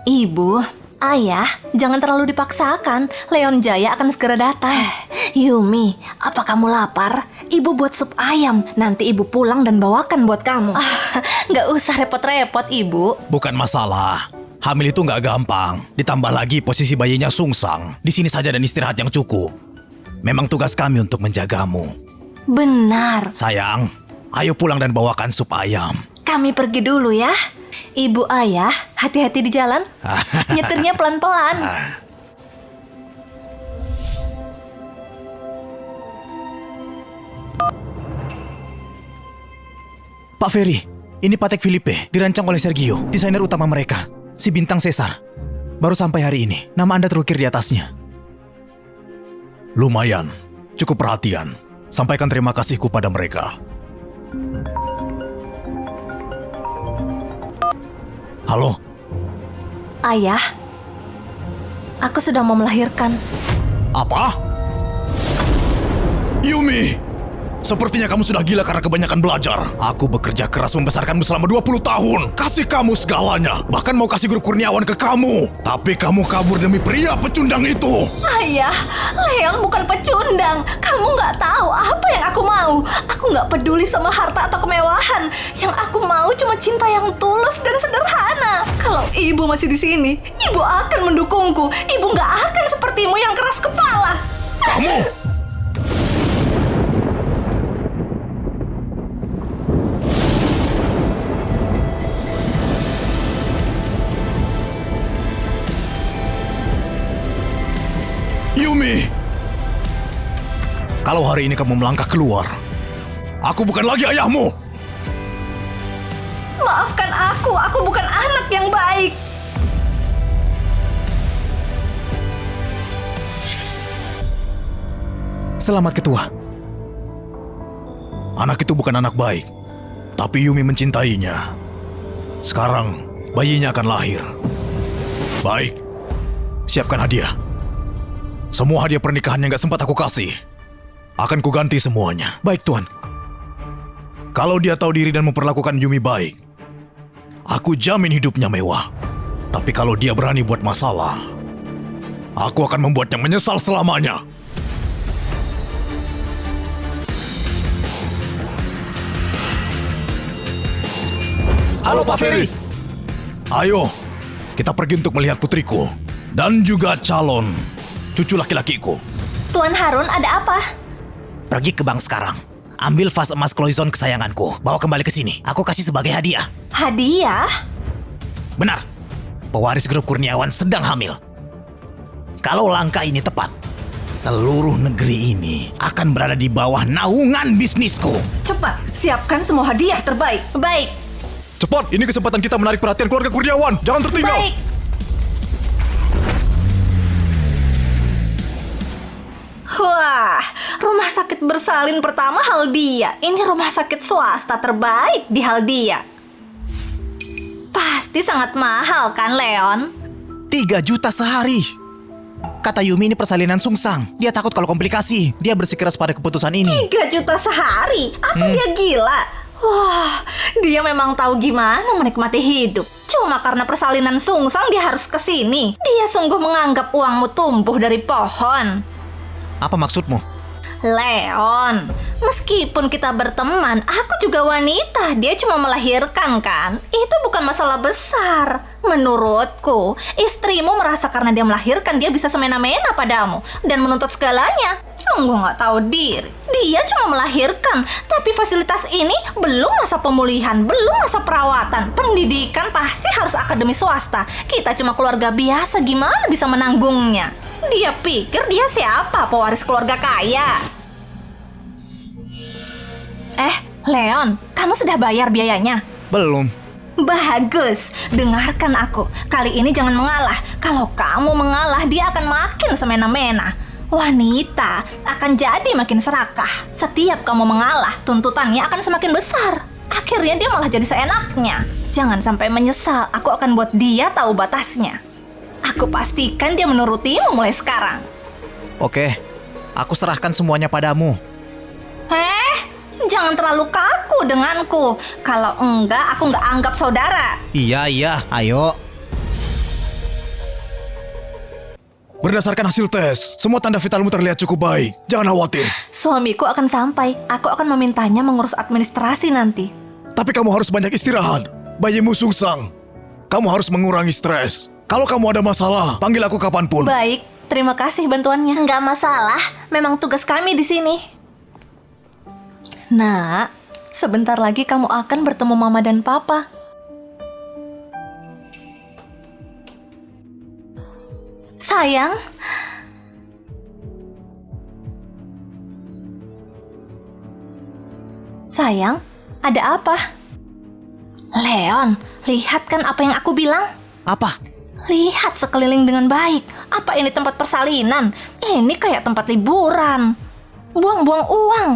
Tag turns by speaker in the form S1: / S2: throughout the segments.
S1: Ibu, Ayah, jangan terlalu dipaksakan. Leon Jaya akan segera datang. Yumi, apa kamu lapar? Ibu buat sup ayam. Nanti ibu pulang dan bawakan buat kamu. Nggak usah repot-repot, Ibu.
S2: Bukan masalah. Hamil itu nggak gampang. Ditambah lagi posisi bayinya sungsang. Di sini saja dan istirahat yang cukup. Memang tugas kami untuk menjagamu.
S1: Benar.
S2: Sayang, ayo pulang dan bawakan sup ayam.
S1: Kami pergi dulu ya. Ibu, Ayah, hati-hati di jalan. Nyetirnya pelan-pelan.
S2: Pak Ferry, ini Patek Philippe, dirancang oleh Sergio, desainer utama mereka, si bintang Caesar. Baru sampai hari ini, nama Anda terukir di atasnya. Lumayan, cukup perhatian. Sampaikan terima kasihku pada mereka. Halo?
S1: Ayah, aku sudah mau melahirkan.
S2: Apa? Yumi! Sepertinya kamu sudah gila karena kebanyakan belajar. Aku bekerja keras membesarkanmu selama 20 tahun. Kasih kamu segalanya. Bahkan mau kasih guru kurniawan ke kamu. Tapi kamu kabur demi pria pecundang itu.
S1: Ayah, Leon bukan pecundang. Kamu nggak tahu apa yang aku mau. Aku nggak peduli sama harta atau kemewahan. Yang aku mau cuma cinta yang tulus dan sederhana. Kalau ibu masih di sini, ibu akan mendukungku. Ibu nggak akan sepertimu yang keras kepala.
S2: Kamu! Yumi! Kalau hari ini kamu melangkah keluar, aku bukan lagi ayahmu!
S1: Maafkan aku bukan anak yang baik.
S2: Selamat ketua. Anak itu bukan anak baik, tapi Yumi mencintainya. Sekarang bayinya akan lahir. Baik, siapkan hadiah. Semua hadiah pernikahan yang gak sempat aku kasih akan kuganti semuanya. Baik, Tuan. Kalau dia tahu diri dan memperlakukan Yumi baik, aku jamin hidupnya mewah. Tapi kalau dia berani buat masalah, aku akan membuatnya menyesal selamanya. Halo, Pak Ferry. Ayo, kita pergi untuk melihat putriku dan juga calon cucu laki-lakiku.
S1: Tuan Harun, ada apa?
S2: Pergi ke bank sekarang. Ambil vas emas Cloison kesayanganku. Bawa kembali ke sini. Aku kasih sebagai hadiah.
S1: Hadiah?
S2: Benar. Pewaris grup kurniawan sedang hamil. Kalau langkah ini tepat, seluruh negeri ini akan berada di bawah naungan bisnisku.
S1: Cepat, siapkan semua hadiah terbaik. Baik.
S2: Cepat, ini kesempatan kita menarik perhatian keluarga kurniawan. Jangan tertinggal.
S1: Baik. Wah, rumah sakit bersalin pertama Haldia. Ini rumah sakit swasta terbaik di Haldia. Pasti sangat mahal kan, Leon?
S2: 3 juta sehari. Kata Yumi ini persalinan sungsang. Dia takut kalau komplikasi. Dia bersikeras pada keputusan ini.
S1: 3 juta sehari? Apa dia gila? Wah, dia memang tahu gimana menikmati hidup. Cuma karena persalinan sungsang dia harus kesini. Dia sungguh menganggap uangmu tumbuh dari pohon.
S2: Apa maksudmu?
S1: Leon, meskipun kita berteman, aku juga wanita. Dia cuma melahirkan kan? Itu bukan masalah besar. Menurutku, istrimu merasa karena dia melahirkan, dia bisa semena-mena padamu dan menuntut segalanya. Sungguh nggak tahu diri. Dia cuma melahirkan, tapi fasilitas ini belum masa pemulihan, belum masa perawatan. Pendidikan pasti harus akademi swasta. Kita cuma keluarga biasa, gimana bisa menanggungnya? Dia pikir dia siapa, pewaris keluarga kaya. Leon, kamu sudah bayar biayanya?
S2: Belum.
S1: Bagus, dengarkan aku. Kali ini jangan mengalah. Kalau kamu mengalah, dia akan makin semena-mena. Wanita akan jadi makin serakah. Setiap kamu mengalah, tuntutannya akan semakin besar. Akhirnya dia malah jadi seenaknya. Jangan sampai menyesal, aku akan buat dia tahu batasnya. Aku pastikan dia menurutimu mulai sekarang.
S2: Oke, aku serahkan semuanya padamu.
S1: Jangan terlalu kaku denganku. Kalau enggak, aku nggak anggap saudara.
S2: Iya, ayo. Berdasarkan hasil tes, semua tanda vitalmu terlihat cukup baik. Jangan khawatir.
S1: Suamiku akan sampai. Aku akan memintanya mengurus administrasi nanti.
S2: Tapi kamu harus banyak istirahat. Bayimu sungsang. Kamu harus mengurangi stres. Kalau kamu ada masalah, panggil aku kapanpun.
S1: Baik, terima kasih bantuannya. Nggak masalah, memang tugas kami di sini. Nak, sebentar lagi kamu akan bertemu Mama dan Papa. Sayang. Sayang, ada apa? Leon, lihat kan apa yang aku bilang?
S3: Apa?
S1: Lihat sekeliling dengan baik. Apa ini tempat persalinan? Ini kayak tempat liburan. Buang-buang uang.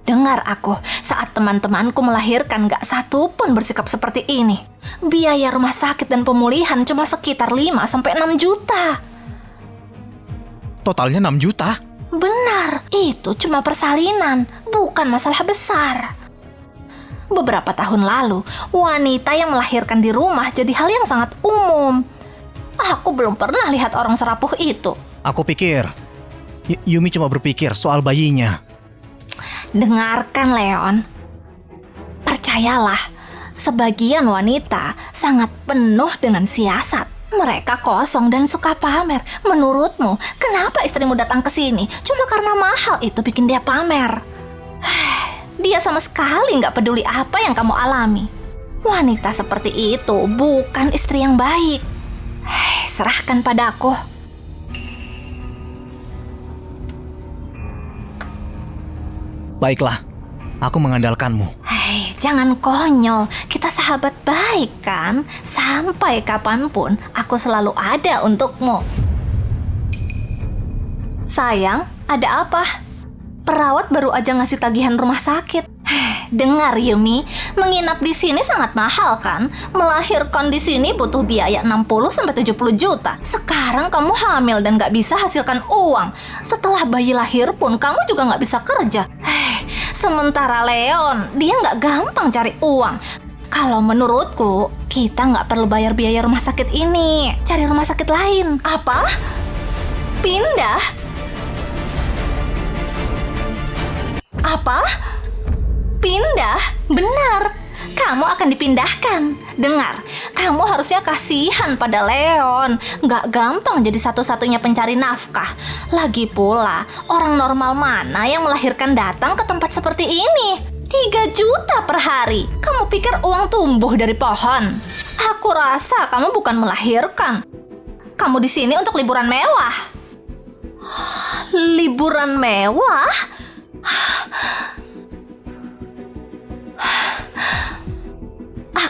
S1: Dengar aku, saat teman-temanku melahirkan gak satu pun bersikap seperti ini. Biaya rumah sakit dan pemulihan cuma sekitar 5-6 juta.
S3: Totalnya 6 juta?
S1: Benar, itu cuma persalinan, bukan masalah besar. Beberapa tahun lalu, wanita yang melahirkan di rumah jadi hal yang sangat umum. Aku belum pernah lihat orang serapuh itu.
S3: Aku pikir Yumi cuma berpikir soal bayinya.
S1: Dengarkan, Leon. Percayalah, sebagian wanita sangat penuh dengan siasat. Mereka kosong dan suka pamer. Menurutmu, kenapa istrimu datang ke sini? Cuma karena mahal itu bikin dia pamer. Dia sama sekali nggak peduli apa yang kamu alami. Wanita seperti itu bukan istri yang baik. Serahkan padaku.
S3: Baiklah, aku mengandalkanmu.
S1: Jangan konyol. Kita sahabat baik kan? Sampai kapanpun aku selalu ada untukmu. Sayang, ada apa? Perawat baru aja ngasih tagihan rumah sakit. Dengar Yumi, menginap di sini sangat mahal kan? Melahirkan di sini butuh biaya 60-70 juta. Sekarang kamu hamil dan gak bisa hasilkan uang. Setelah bayi lahir pun kamu juga gak bisa kerja. Sementara Leon, dia gak gampang cari uang. Kalau menurutku, kita gak perlu bayar biaya rumah sakit ini. Cari rumah sakit lain. Apa? Pindah? Apa? Pindah? Benar. Kamu akan dipindahkan. Dengar, kamu harusnya kasihan pada Leon. Gak gampang jadi satu-satunya pencari nafkah. Lagi pula, orang normal mana yang melahirkan datang ke tempat seperti ini? 3 juta per hari. Kamu pikir uang tumbuh dari pohon? Aku rasa kamu bukan melahirkan. Kamu di sini untuk liburan mewah. Liburan mewah?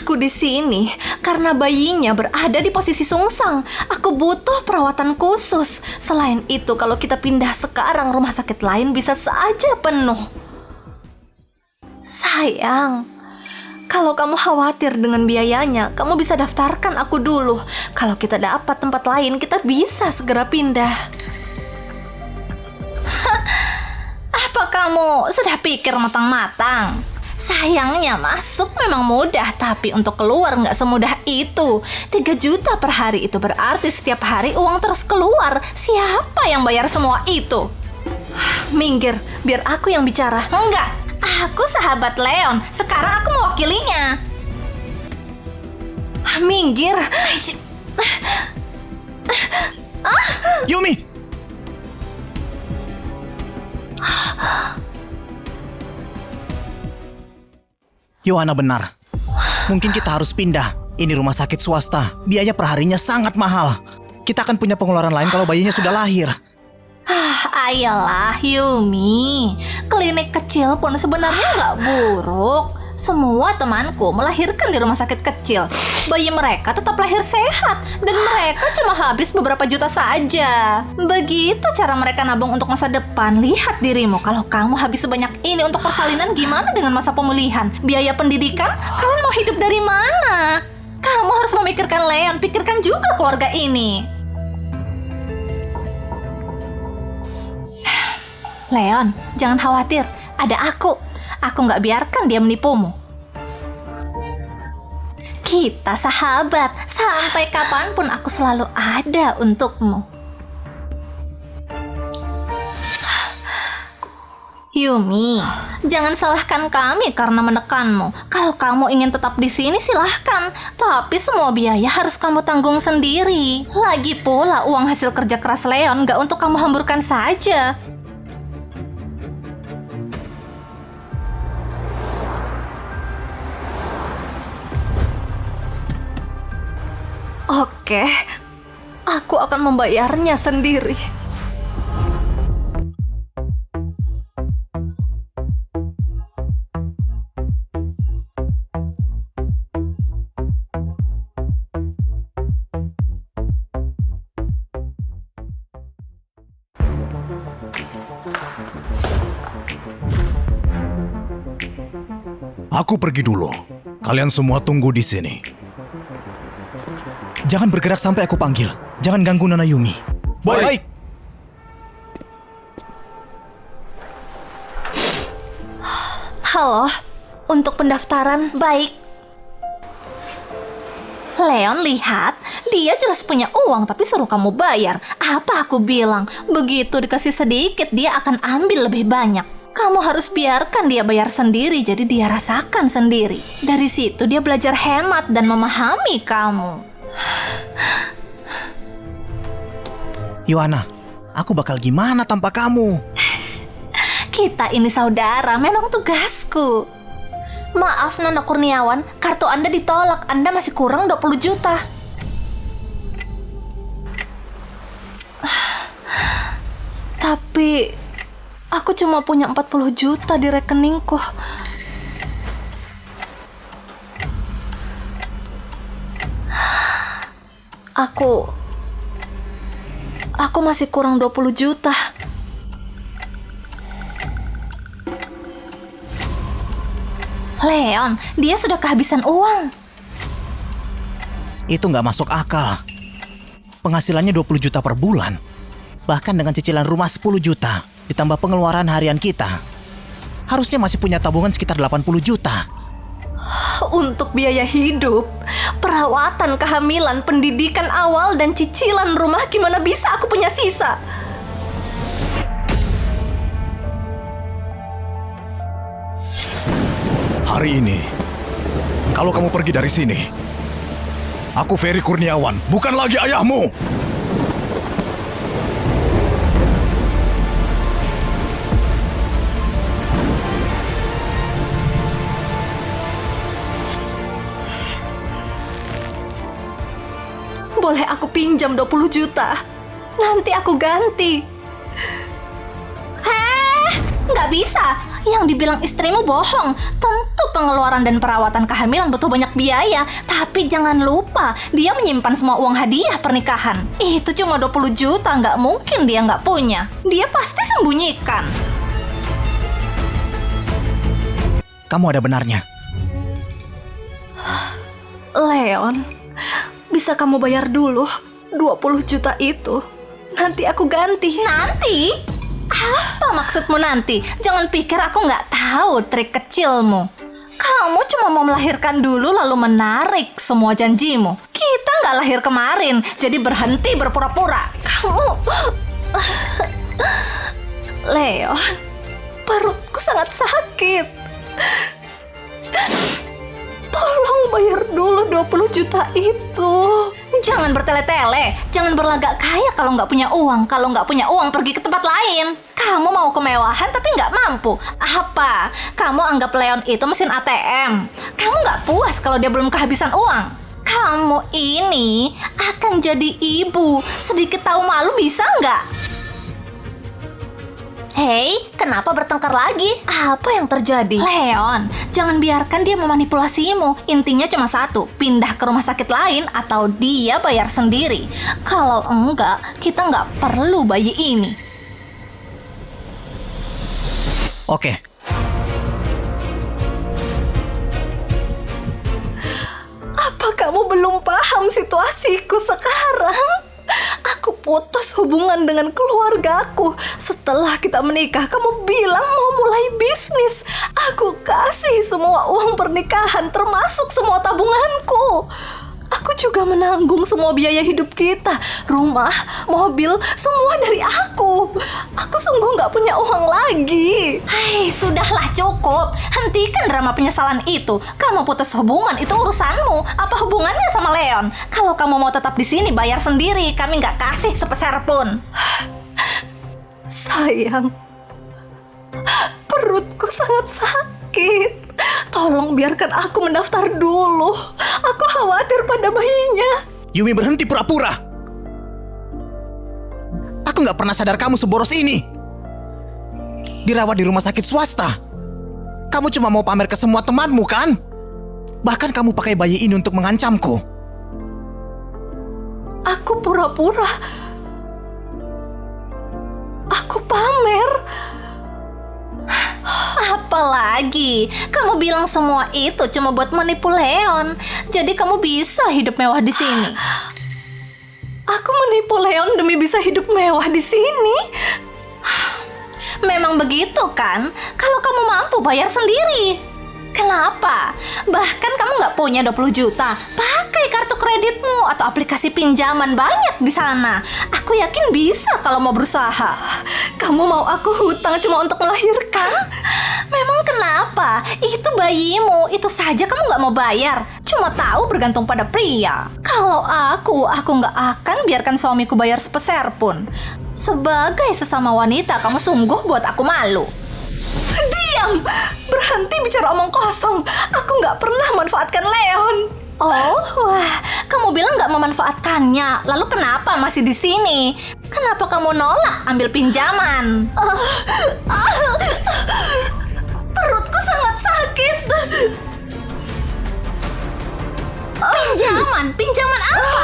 S1: Aku di sini karena bayinya berada di posisi sungsang. Aku butuh perawatan khusus. Selain itu, kalau kita pindah sekarang, rumah sakit lain bisa saja penuh. Sayang, kalau kamu khawatir dengan biayanya, kamu bisa daftarkan aku dulu. Kalau kita dapat tempat lain, kita bisa segera pindah. Apa kamu sudah pikir matang-matang? Sayangnya masuk memang mudah, tapi untuk keluar nggak semudah itu. 3 juta per hari itu berarti setiap hari uang terus keluar. Siapa yang bayar semua itu? Minggir, biar aku yang bicara. Enggak, aku sahabat Leon. Sekarang aku mewakilinya. Minggir.
S3: Yumi! Yohana benar. Mungkin kita harus pindah. Ini rumah sakit swasta. Biaya perharinya sangat mahal. Kita akan punya pengeluaran lain kalau bayinya sudah lahir.
S1: Ayolah Yumi, klinik kecil pun sebenarnya nggak buruk. Semua temanku melahirkan di rumah sakit kecil. Bayi mereka tetap lahir sehat dan mereka cuma habis beberapa juta saja. Begitu cara mereka nabung untuk masa depan. Lihat dirimu, kalau kamu habis sebanyak ini untuk persalinan, gimana dengan masa pemulihan? Biaya pendidikan? Kalian mau hidup dari mana? Kamu harus memikirkan Leon, pikirkan juga keluarga ini. Leon, jangan khawatir, ada aku. Aku nggak biarkan dia menipumu. Kita sahabat, sampai kapanpun aku selalu ada untukmu. Yumi, jangan salahkan kami karena menekanmu. Kalau kamu ingin tetap di sini silahkan, tapi semua biaya harus kamu tanggung sendiri. Lagi pula uang hasil kerja keras Leon gak untuk kamu hamburkan saja. Oke, aku akan membayarnya sendiri.
S2: Aku pergi dulu. Kalian semua tunggu di sini.
S3: Jangan bergerak sampai aku panggil. Jangan ganggu Nona Yumi.
S2: Baik.
S1: Halo, untuk pendaftaran, baik. Leon, lihat, dia jelas punya uang tapi suruh kamu bayar. Apa aku bilang? Begitu dikasih sedikit, dia akan ambil lebih banyak. Kamu harus biarkan dia bayar sendiri, jadi dia rasakan sendiri. Dari situ dia belajar hemat dan memahami kamu.
S3: Yohana, aku bakal gimana tanpa kamu?
S1: Kita ini saudara, memang tugasku. Maaf Nona Kurniawan, kartu Anda ditolak. Anda masih kurang 20 juta. Tapi aku cuma punya 40 juta di rekeningku. Aku masih kurang 20 juta. Leon, dia sudah kehabisan uang.
S3: Itu nggak masuk akal. Penghasilannya 20 juta per bulan. Bahkan dengan cicilan rumah 10 juta. Ditambah pengeluaran harian kita. Harusnya masih punya tabungan sekitar 80 juta.
S1: Untuk biaya hidup, perawatan kehamilan, pendidikan awal, dan cicilan rumah, gimana bisa aku punya sisa?
S2: Hari ini, kalau kamu pergi dari sini, aku Ferry Kurniawan, bukan lagi ayahmu.
S1: Boleh aku pinjam 20 juta? Nanti aku ganti. Nggak bisa. Yang dibilang istrimu bohong. Tentu pengeluaran dan perawatan kehamilan butuh banyak biaya. Tapi jangan lupa, dia menyimpan semua uang hadiah pernikahan. Itu cuma 20 juta, nggak mungkin dia nggak punya. Dia pasti sembunyikan.
S3: Kamu ada benarnya.
S1: Leon, bisa kamu bayar dulu 20 juta itu? Nanti aku ganti. Nanti? Apa maksudmu nanti? Jangan pikir aku nggak tahu trik kecilmu. Kamu cuma mau melahirkan dulu lalu menarik semua janjimu. Kita nggak lahir kemarin, jadi berhenti berpura-pura. Kamu... Leon, perutku sangat sakit. Tolong bayar dulu 20 juta itu. Jangan bertele-tele, jangan berlagak kaya kalau nggak punya uang. Kalau nggak punya uang, pergi ke tempat lain. Kamu mau kemewahan tapi nggak mampu. Apa? Kamu anggap Leon itu mesin ATM. Kamu nggak puas kalau dia belum kehabisan uang. Kamu ini akan jadi ibu. Sedikit tahu malu bisa nggak? Hei, kenapa bertengkar lagi? Apa yang terjadi? Leon, jangan biarkan dia memanipulasimu. Intinya cuma satu, pindah ke rumah sakit lain atau dia bayar sendiri. Kalau enggak, kita nggak perlu bayi ini.
S3: Oke.
S1: Apa kamu belum paham situasiku sekarang? Aku putus hubungan dengan keluargaku. Setelah kita menikah, kamu bilang mau mulai bisnis. Aku kasih semua uang pernikahan, termasuk semua tabunganku. Aku juga menanggung semua biaya hidup kita. Rumah, mobil, semua dari aku. Aku sungguh gak punya uang lagi. Hai, sudahlah cukup. Hentikan drama penyesalan itu. Kamu putus hubungan, itu urusanmu. Apa hubungannya sama Leon? Kalau kamu mau tetap di sini, bayar sendiri. Kami gak kasih sepeser pun. Sayang, perutku sangat sakit. Tolong biarkan aku mendaftar dulu. Aku khawatir pada bayinya.
S3: Yumi, berhenti pura-pura. Aku nggak pernah sadar kamu seboros ini. Dirawat di rumah sakit swasta. Kamu cuma mau pamer ke semua temanmu, kan? Bahkan kamu pakai bayi ini untuk mengancamku.
S1: Aku pura-pura. Aku pamer. Apalagi, kamu bilang semua itu cuma buat menipu Leon. Jadi kamu bisa hidup mewah di sini. Aku menipu Leon demi bisa hidup mewah di sini. Memang begitu kan? Kalau kamu mampu bayar sendiri. Kenapa? Bahkan kamu nggak punya 20 juta. Pakai kartu kreditmu atau aplikasi pinjaman, banyak di sana. Aku yakin bisa kalau mau berusaha. Kamu mau aku hutang cuma untuk melahirkan? Memang kenapa? Itu bayimu, itu saja kamu nggak mau bayar. Cuma tahu bergantung pada pria. Kalau aku nggak akan biarkan suamiku bayar sepeser pun. Sebagai sesama wanita, kamu sungguh buat aku malu. Diam! Berhenti bicara omong kosong. Aku nggak pernah manfaatkan Leon. Oh, wah, kamu bilang nggak memanfaatkannya. Lalu kenapa masih di sini? Kenapa kamu nolak ambil pinjaman? Perutku sangat sakit. Pinjaman? Pinjaman apa?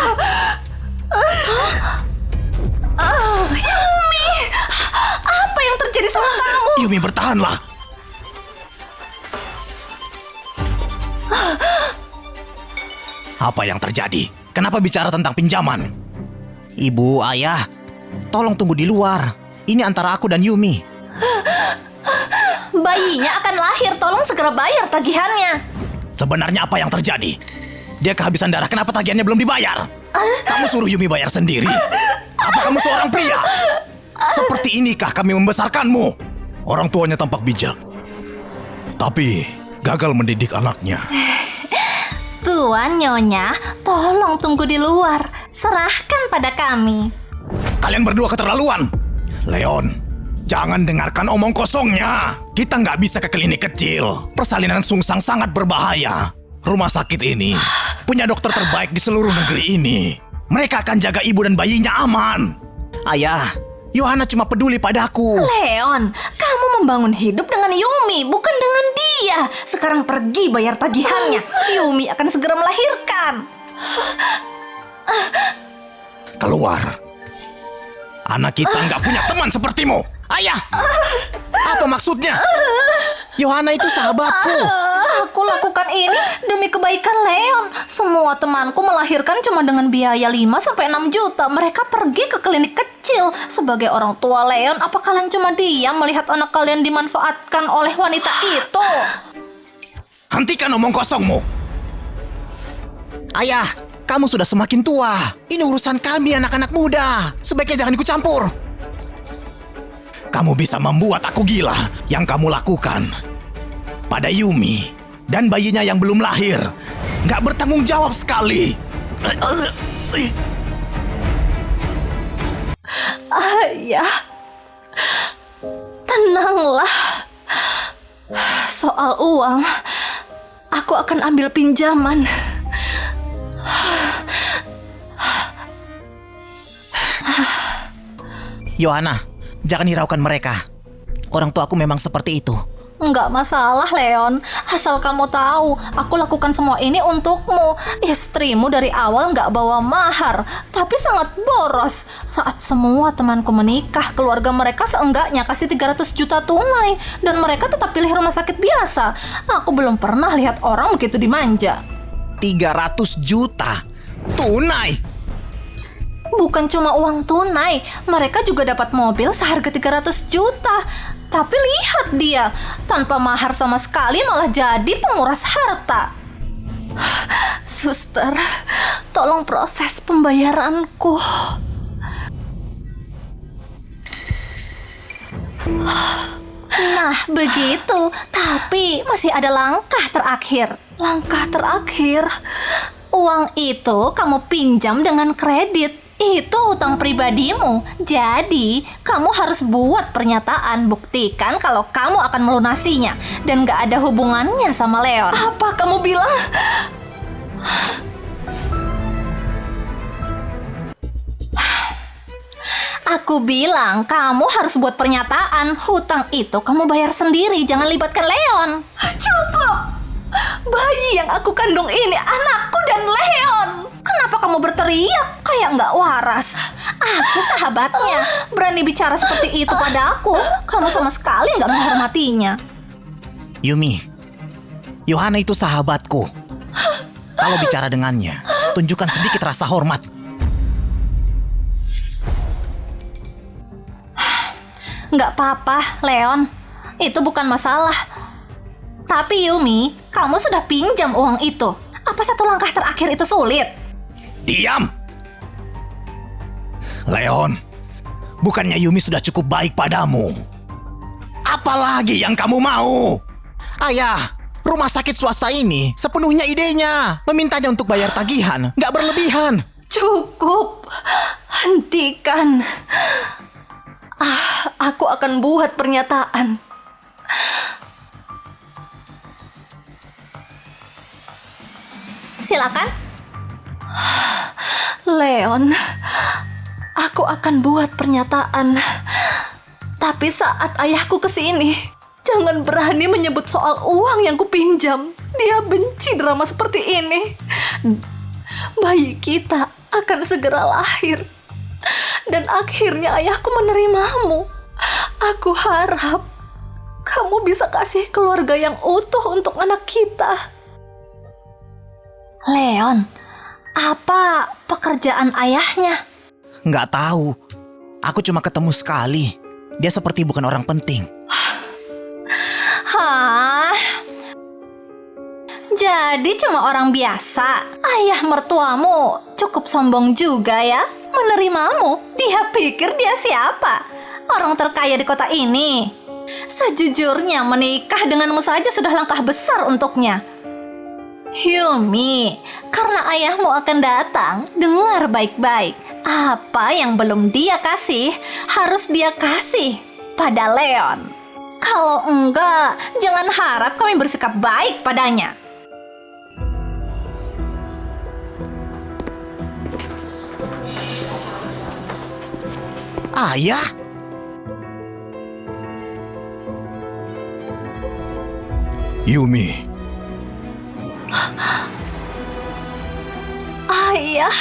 S1: Yumi! Apa yang terjadi sama kamu?
S3: Yumi, bertahanlah. Apa yang terjadi? Kenapa bicara tentang pinjaman? Ibu, ayah, tolong tunggu di luar. Ini antara aku dan Yumi.
S1: Bayinya akan lahir, tolong segera bayar tagihannya.
S3: Sebenarnya apa yang terjadi? Dia kehabisan darah, kenapa tagihannya belum dibayar? Kamu suruh Yumi bayar sendiri? Apa kamu seorang pria? Seperti inikah kami membesarkanmu?
S2: Orang tuanya tampak bijak, tapi gagal mendidik anaknya.
S1: Tuan Nyonya, tolong tunggu di luar. Serahkan pada kami.
S3: Kalian berdua keterlaluan.
S2: Leon, jangan dengarkan omong kosongnya. Kita nggak bisa ke klinik kecil. Persalinan sungsang sangat berbahaya. Rumah sakit ini punya dokter terbaik di seluruh negeri ini. Mereka akan jaga ibu dan bayinya aman.
S3: Ayah, Yohana cuma peduli padaku.
S1: Leon, kamu membangun hidup dengan Yumi, bukan dengan dia. Sekarang pergi bayar tagihannya. Yumi akan segera melahirkan.
S3: Keluar. Anak kita nggak punya teman sepertimu. Ayah, apa maksudnya? Yohana itu sahabatku.
S1: Aku lakukan ini demi kebaikan Leon. Semua temanku melahirkan cuma dengan biaya 5-6 juta. Mereka pergi ke klinik kecil. Sebagai orang tua Leon, apa kalian cuma diam melihat anak kalian dimanfaatkan oleh wanita itu?
S3: Hentikan omong kosongmu. Ayah, kamu sudah semakin tua. Ini urusan kami anak-anak muda. Sebaiknya jangan ikut campur. Kamu bisa membuat aku gila. Yang kamu lakukan pada Yumi dan bayinya yang belum lahir nggak bertanggung jawab sekali.
S1: Ayah, tenanglah. Soal uang, aku akan ambil pinjaman.
S3: Yohana, jangan hiraukan mereka. Orang tuaku memang seperti itu.
S1: Nggak masalah, Leon. Asal kamu tahu, aku lakukan semua ini untukmu. Istrimu dari awal nggak bawa mahar, tapi sangat boros. Saat semua temanku menikah, keluarga mereka seenggaknya kasih 300 juta tunai. Dan mereka tetap pilih rumah sakit biasa. Aku belum pernah lihat orang begitu dimanja.
S3: 300 juta tunai.
S1: Bukan cuma uang tunai, mereka juga dapat mobil seharga 300 juta. Tapi lihat dia, tanpa mahar sama sekali malah jadi penguras harta. Suster, tolong proses pembayaranku. Nah, begitu. Tapi masih ada langkah terakhir. Langkah terakhir. Uang itu kamu pinjam dengan kredit. Itu utang pribadimu. Jadi, kamu harus buat pernyataan buktikan kalau kamu akan melunasinya. Dan gak ada hubungannya sama Leon. Apa kamu bilang? Aku bilang kamu harus buat pernyataan. Hutang itu kamu bayar sendiri, jangan libatkan Leon. Cukup! Bayi yang aku kandung ini anakku dan Leon. Kenapa kamu berteriak kayak nggak waras? Aku sahabatnya. Berani bicara seperti itu pada aku. Kamu sama sekali nggak menghormatinya.
S3: Yumi, Yohana itu sahabatku. Kalau bicara dengannya, tunjukkan sedikit rasa hormat.
S1: Nggak apa-apa, Leon. Itu bukan masalah. Tapi Yumi, kamu sudah pinjam uang itu. Apa satu langkah terakhir itu sulit?
S3: Diam! Leon, bukannya Yumi sudah cukup baik padamu? Apalagi yang kamu mau? Ayah, rumah sakit swasta ini sepenuhnya idenya. Memintanya untuk bayar tagihan, nggak berlebihan.
S1: Cukup. Hentikan. Aku akan buat pernyataan. Silakan. Leon, aku akan buat pernyataan. Tapi saat ayahku kesini, jangan berani menyebut soal uang yang kupinjam. Dia benci drama seperti ini. Bayi kita akan segera lahir. Dan akhirnya ayahku menerimamu. Aku harap kamu bisa kasih keluarga yang utuh untuk anak kita. Leon, apa pekerjaan ayahnya?
S3: Nggak tahu. Aku cuma ketemu sekali. Dia seperti bukan orang penting.
S1: Hah? Jadi cuma orang biasa. Ayah mertuamu cukup sombong juga ya. Menerimamu. Dia pikir dia siapa? Orang terkaya di kota ini. Sejujurnya menikah denganmu saja sudah langkah besar untuknya. Yumi, karena ayahmu akan datang, dengar baik-baik. Apa yang belum dia kasih, harus dia kasih pada Leon. Kalau enggak, jangan harap kami bersikap baik padanya.
S3: Ayah?
S2: Yumi,
S1: Ayah.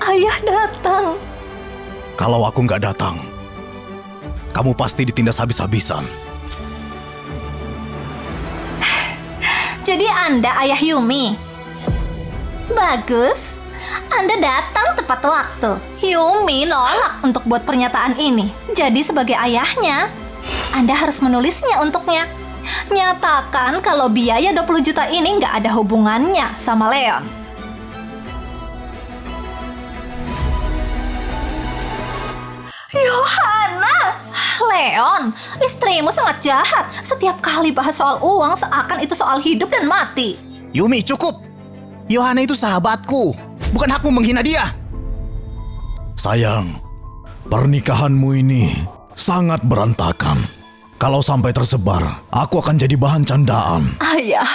S1: Ayah datang.
S2: kalau aku nggak datang, kamu pasti ditindas habis-habisan.
S1: Jadi Anda ayah Yumi? Bagus. Anda datang tepat waktu. Yumi nolak untuk buat pernyataan ini. Jadi sebagai ayahnya, Anda harus menulisnya untuknya. Nyatakan kalau biaya 20 juta ini nggak ada hubungannya sama Leon. Yohana! Leon, istrimu sangat jahat. Setiap kali bahas soal uang seakan itu soal hidup dan mati.
S3: Yumi, cukup! Yohana itu sahabatku. Bukan hakmu menghina dia.
S2: Sayang, pernikahanmu ini sangat berantakan. Kalau sampai tersebar, aku akan jadi bahan candaan.
S1: Ayah,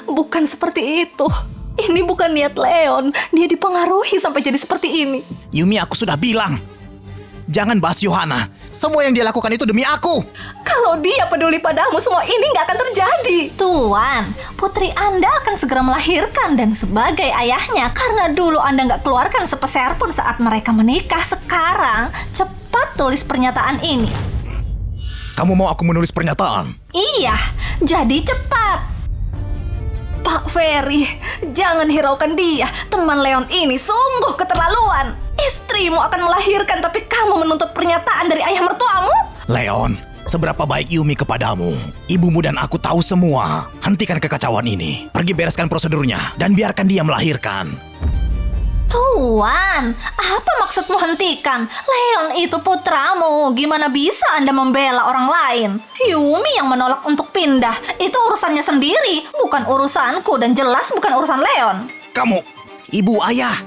S1: bukan seperti itu. Ini bukan niat Leon. Dia dipengaruhi sampai jadi seperti ini.
S3: Yumi, aku sudah bilang. Jangan bahas Yohana. Semua yang dia lakukan itu demi aku.
S1: Kalau dia peduli padamu, semua ini nggak akan terjadi. Tuan, putri Anda akan segera melahirkan. Dan sebagai ayahnya, karena dulu Anda nggak keluarkan sepeser pun saat mereka menikah, sekarang cepat tulis pernyataan ini.
S2: Kamu mau aku menulis pernyataan?
S1: Iya, jadi cepat. Pak Ferry, jangan hiraukan dia. Teman Leon ini sungguh keterlaluan. Istrimu akan melahirkan tapi kamu menuntut pernyataan dari ayah mertuamu?
S3: Leon, seberapa baik Yumi kepadamu. Ibumu dan aku tahu semua. Hentikan kekacauan ini. Pergi bereskan prosedurnya dan biarkan dia melahirkan.
S1: Tuan, apa maksudmu hentikan? Leon itu putramu. Gimana bisa Anda membela orang lain? Yumi yang menolak untuk pindah. Itu urusannya sendiri, bukan urusanku dan jelas bukan urusan Leon.
S3: Kamu, ibu, ayah,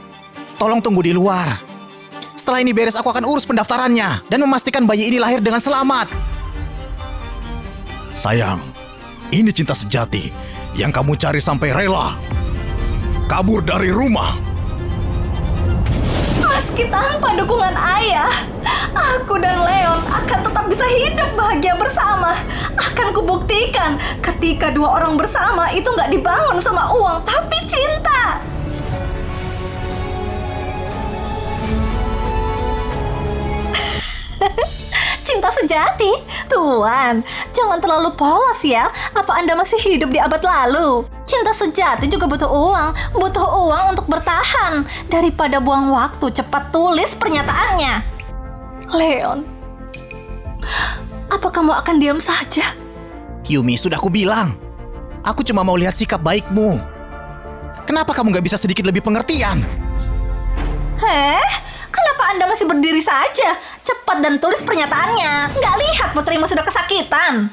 S3: tolong tunggu di luar. Setelah ini beres, aku akan urus pendaftarannya dan memastikan bayi ini lahir dengan selamat.
S2: Sayang, ini cinta sejati yang kamu cari sampai rela kabur dari rumah.
S1: Meski tanpa dukungan ayah, aku dan Leon akan tetap bisa hidup bahagia bersama. Akan kubuktikan ketika dua orang bersama itu nggak dibangun sama uang, tapi cinta. Cinta sejati? Tuan, jangan terlalu polos ya. Apa Anda masih hidup di abad lalu? Cinta sejati juga butuh uang untuk bertahan. Daripada buang waktu, cepat tulis pernyataannya. Leon, apa kamu akan diam saja?
S3: Yumi, sudah aku bilang. Aku cuma mau lihat sikap baikmu. Kenapa kamu gak bisa sedikit lebih pengertian?
S1: Kenapa Anda masih berdiri saja? Cepat dan tulis pernyataannya. Nggak lihat putrimu sudah kesakitan.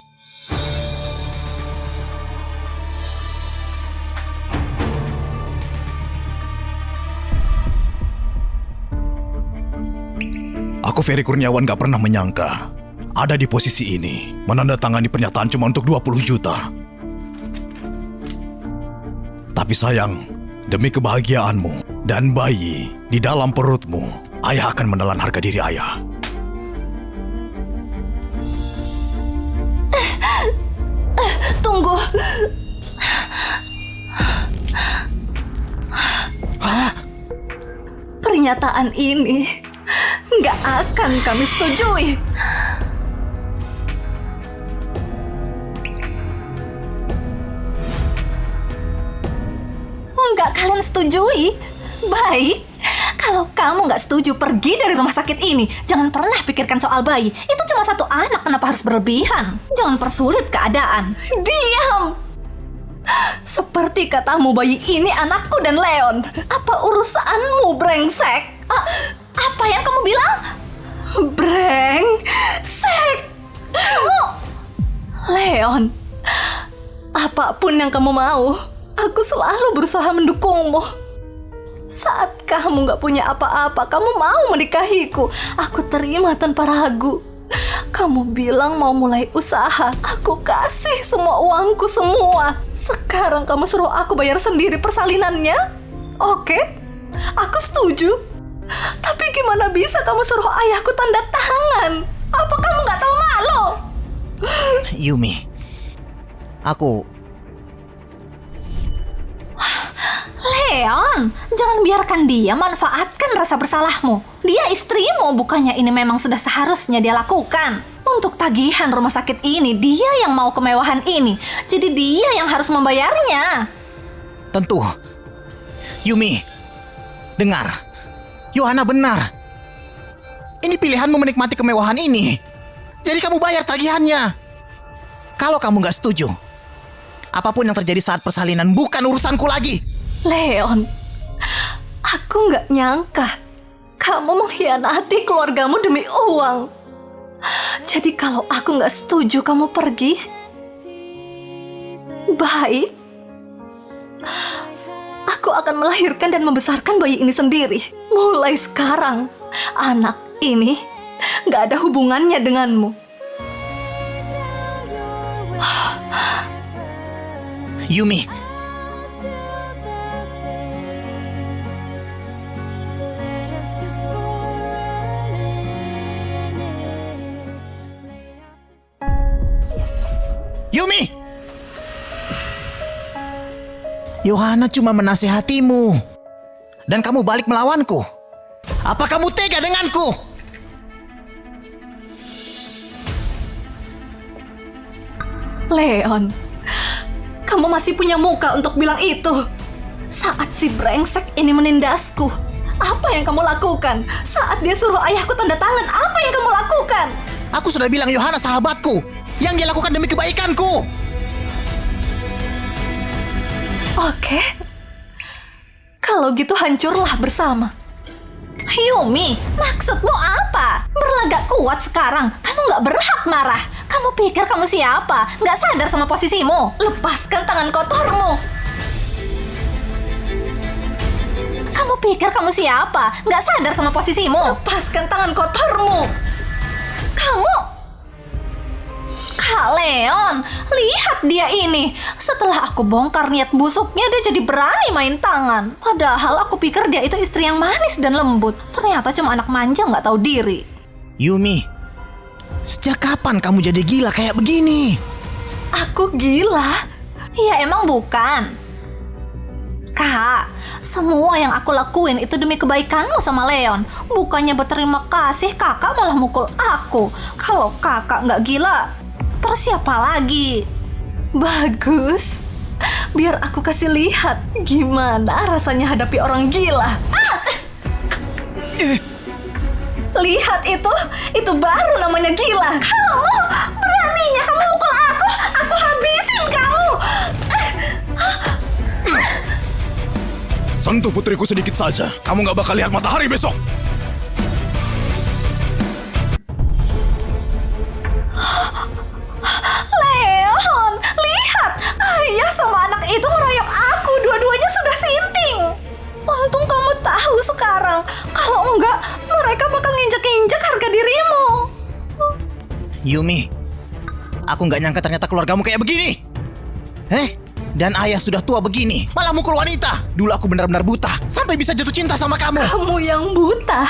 S2: Aku Ferry Kurniawan gak pernah menyangka ada di posisi ini, menandatangani pernyataan cuma untuk 20 juta. Tapi sayang, demi kebahagiaanmu dan bayi di dalam perutmu, ayah akan menelan harga diri ayah.
S1: Tunggu. Pernyataan ini nggak akan kami setujui. Nggak kalian setujui? Baik. Kalau kamu nggak setuju pergi dari rumah sakit ini, jangan pernah pikirkan soal bayi. Itu cuma satu anak, kenapa harus berlebihan? Jangan persulit keadaan. Diam! Seperti katamu, bayi ini anakku dan Leon. Apa urusanmu, brengsek? Apa yang kamu bilang? Brengsek! Kamu... Leon, apapun yang kamu mau, aku selalu berusaha mendukungmu. Saat kamu gak punya apa-apa, kamu mau menikahiku. Aku terima tanpa ragu. Kamu bilang mau mulai usaha. Aku kasih semua uangku semua. Sekarang kamu suruh aku bayar sendiri persalinannya? Oke, aku setuju. Tapi gimana bisa kamu suruh ayahku tanda tangan? Apa kamu gak tahu malu?
S3: Yumi, aku...
S1: Leon, jangan biarkan dia manfaatkan rasa bersalahmu. Dia istrimu, bukannya ini memang sudah seharusnya dia lakukan. Untuk tagihan rumah sakit ini, dia yang mau kemewahan ini. Jadi dia yang harus membayarnya.
S3: Tentu. Yumi, dengar. Yohana benar. Ini pilihanmu menikmati kemewahan ini. Jadi kamu bayar tagihannya. Kalau kamu gak setuju, apapun yang terjadi saat persalinan bukan urusanku lagi.
S1: Leon, aku nggak nyangka kamu mengkhianati keluargamu demi uang. Jadi kalau aku nggak setuju kamu pergi, baik. Aku akan melahirkan dan membesarkan bayi ini sendiri. Mulai sekarang, anak ini nggak ada hubungannya denganmu.
S3: Yumi, Yumi! Yohana cuma menasihatimu. Dan kamu balik melawanku. Apa kamu tega denganku?
S1: Leon, kamu masih punya muka untuk bilang itu? Saat si brengsek ini menindasku, apa yang kamu lakukan? Saat dia suruh ayahku tanda tangan, apa yang kamu lakukan?
S3: Aku sudah bilang Yohana sahabatku. Yang dia lakukan demi kebaikanku.
S1: Oke. Kalau gitu hancurlah bersama. Yumi, maksudmu apa? Berlagak kuat sekarang. Kamu gak berhak marah. Kamu pikir kamu siapa? Gak sadar sama posisimu. Lepaskan tangan kotormu. Kamu pikir kamu siapa? Gak sadar sama posisimu. Lepaskan tangan kotormu. Kamu... Kak Leon, lihat dia ini. Setelah aku bongkar niat busuknya, dia jadi berani main tangan. Padahal aku pikir dia itu istri yang manis dan lembut. Ternyata cuma anak manja gak tahu diri.
S3: Yumi, sejak kapan kamu jadi gila kayak begini?
S1: Aku gila? Ya emang bukan. Kak, semua yang aku lakuin itu demi kebaikanmu sama Leon. Bukannya berterima kasih, kakak malah mukul aku. Kalau kakak gak gila, terus siapa lagi? Bagus. Biar aku kasih lihat gimana rasanya hadapi orang gila. Lihat itu baru namanya gila. Kamu, beraninya kamu mukul aku habisin kamu.
S2: Sentuh putriku sedikit saja. Kamu gak bakal lihat matahari besok.
S1: Leon, lihat. Ayah sama anak itu ngeroyok aku. Dua-duanya sudah sinting. Untung kamu tahu sekarang. Kalau enggak, mereka bakal nginjek-injek harga dirimu.
S3: Yumi, aku nggak nyangka ternyata keluargamu kayak begini. Dan ayah sudah tua begini, malah mukul wanita. Dulu aku benar-benar buta, sampai bisa jatuh cinta sama kamu.
S1: Kamu yang buta.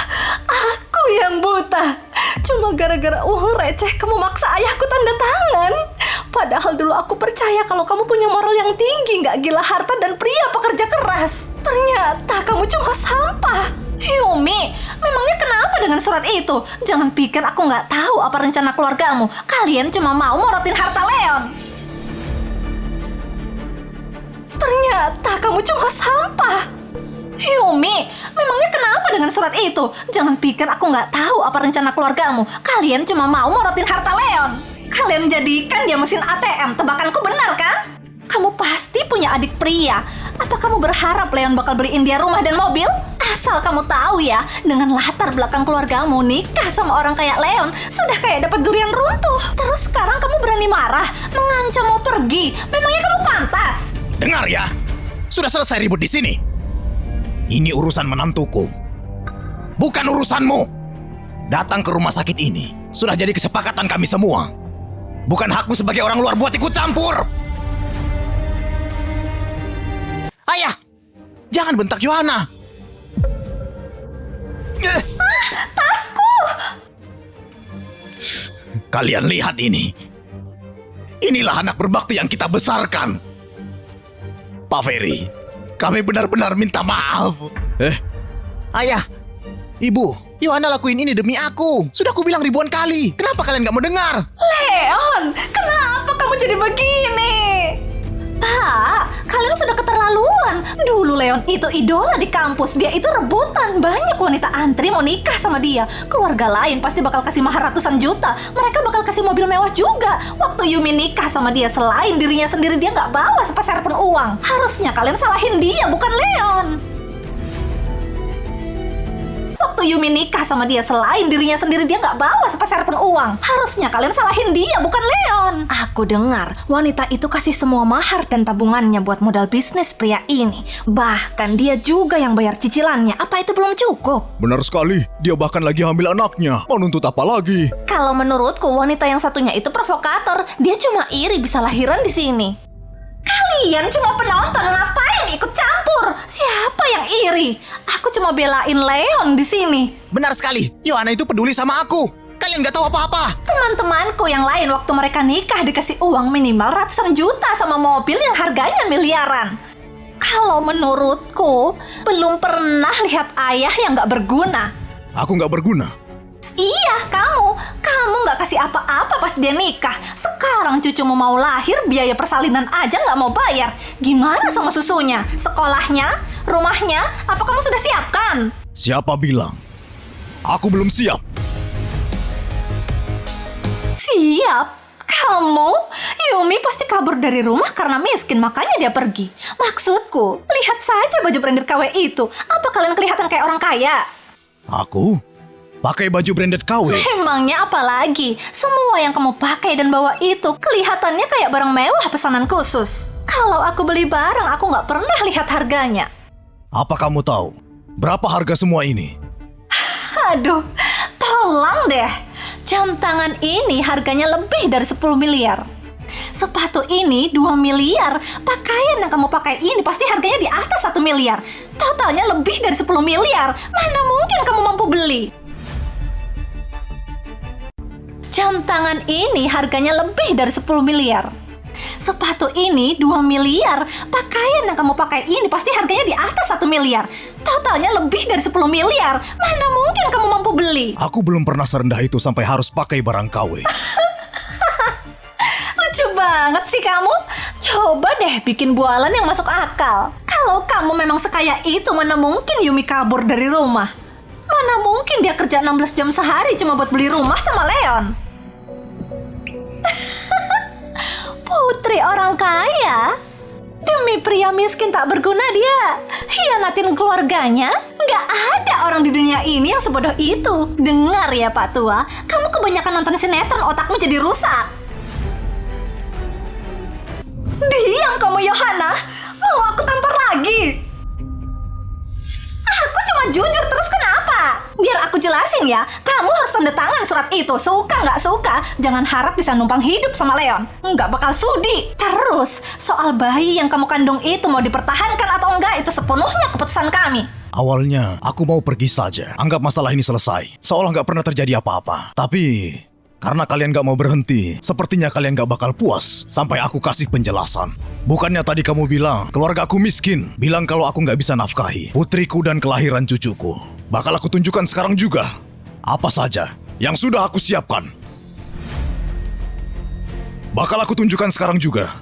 S1: Aku yang buta. Cuma gara-gara uang receh kamu maksa ayahku tanda tangan. Padahal dulu aku percaya kalau kamu punya moral yang tinggi, gak gila harta dan pria pekerja keras. Ternyata kamu cuma sampah. Yumi, memangnya kenapa dengan surat itu? Jangan pikir aku gak tahu apa rencana keluargamu. Kalian cuma mau morotin harta Leon. Ternyata kamu cuma sampah. Yumi, memangnya kenapa dengan surat itu? Jangan pikir aku nggak tahu apa rencana keluargamu. Kalian cuma mau morotin harta Leon. Kalian jadikan dia mesin ATM. Tebakanku benar kan? Kamu pasti punya adik pria. Apa kamu berharap Leon bakal beliin dia rumah dan mobil? Asal kamu tahu ya, dengan latar belakang keluargamu nikah sama orang kayak Leon, sudah kayak dapat durian runtuh. Terus sekarang kamu berani marah, mengancam mau pergi. Memangnya kamu pantas?
S2: Dengar ya, sudah selesai ribut di sini. Ini urusan menantuku, bukan urusanmu. Datang ke rumah sakit ini sudah jadi kesepakatan kami semua. Bukan hakmu sebagai orang luar buat ikut campur.
S3: Ayah, jangan bentak Yohana.
S1: Tasku!
S2: Kalian lihat ini. Inilah anak berbakti yang kita besarkan. Pak Ferry, kami benar-benar minta maaf.
S3: Ayah, ibu, Yohana lakuin ini demi aku. Sudah aku bilang ribuan kali. Kenapa kalian gak mau dengar?
S1: Leon, kenapa kamu jadi begini? Pak, kalian sudah keterlaluan. Dulu Leon itu idola di kampus. Dia itu rebutan. Banyak wanita antri mau nikah sama dia. Keluarga lain pasti bakal kasih mahar ratusan juta. Mereka bakal kasih mobil mewah juga. Waktu Yumi nikah sama dia, selain dirinya sendiri, dia nggak bawa sepeser pun uang. Harusnya kalian salahin dia, bukan Leon. Waktu Yumi nikah sama dia, selain dirinya sendiri, dia nggak bawa sepeser pun uang. Harusnya kalian salahin dia, bukan Leon. Aku dengar wanita itu kasih semua mahar dan tabungannya buat modal bisnis pria ini. Bahkan dia juga yang bayar cicilannya. Apa itu belum cukup?
S2: Benar sekali, dia bahkan lagi hamil anaknya. Mau nuntut apa lagi?
S1: Kalau menurutku wanita yang satunya itu provokator. Dia cuma iri bisa lahiran di sini. Kalian cuma penonton, ngapain ikut campur? Siapa yang iri? Aku cuma belain Leon di sini.
S3: Benar sekali, Yohana itu peduli sama aku. Kalian gak tahu apa-apa.
S1: Teman-temanku yang lain waktu mereka nikah dikasih uang minimal ratusan juta sama mobil yang harganya miliaran. Kalau menurutku, belum pernah lihat ayah yang gak berguna.
S2: Aku nggak berguna.
S1: Iya, kamu nggak kasih apa-apa pas dia nikah. Sekarang cucumu mau lahir, biaya persalinan aja nggak mau bayar. Gimana sama susunya, sekolahnya, rumahnya? Apa kamu sudah siapkan?
S2: Siapa bilang? Aku belum siap.
S1: Siap? Kamu? Yumi pasti kabur dari rumah karena miskin, makanya dia pergi. Maksudku, lihat saja baju branded KW itu. Apa kalian kelihatan kayak orang kaya?
S2: Aku? Pakai baju branded KW?
S1: Emangnya apa lagi? Semua yang kamu pakai dan bawa itu kelihatannya kayak barang mewah pesanan khusus. Kalau aku beli barang, aku nggak pernah lihat harganya.
S2: Apa kamu tahu berapa harga semua ini?
S1: Aduh, tolong deh. Jam tangan ini harganya lebih dari 10 miliar. Sepatu ini 2 miliar. Pakaian yang kamu pakai ini pasti harganya di atas 1 miliar. Totalnya lebih dari 10 miliar. Mana mungkin kamu mampu beli? Jam tangan ini harganya lebih dari 10 miliar. Sepatu ini 2 miliar. Pakaian yang kamu pakai ini pasti harganya di atas 1 miliar. Totalnya lebih dari 10 miliar. Mana mungkin kamu mampu beli?
S2: Aku belum pernah serendah itu sampai harus pakai barang KW.
S1: Lucu banget sih kamu. Coba deh bikin bualan yang masuk akal. Kalau kamu memang sekaya itu, mana mungkin Yumi kabur dari rumah? Mana mungkin dia kerja 16 jam sehari cuma buat beli rumah sama Leon? Putri orang kaya? Demi pria miskin tak berguna dia hianatin keluarganya? Nggak ada orang di dunia ini yang sebodoh itu. Dengar ya Pak Tua, kamu kebanyakan nonton sinetron, otakmu jadi rusak. Diam kamu Yohana, mau aku tampar lagi? Aku cuma jujur, terus kenapa? Biar aku jelasin ya, kamu harus tanda tangan surat itu. Suka nggak suka, jangan harap bisa numpang hidup sama Leon. Nggak bakal sudi. Terus, soal bayi yang kamu kandung itu mau dipertahankan atau enggak, itu sepenuhnya keputusan kami.
S2: Awalnya, aku mau pergi saja. Anggap masalah ini selesai. Seolah nggak pernah terjadi apa-apa. Tapi, karena kalian nggak mau berhenti, sepertinya kalian nggak bakal puas sampai aku kasih penjelasan. Bukannya tadi kamu bilang, keluarga aku miskin. Bilang kalau aku nggak bisa nafkahi putriku dan kelahiran cucuku. Bakal aku tunjukkan sekarang juga. Apa saja yang sudah aku siapkan. Bakal aku tunjukkan sekarang juga.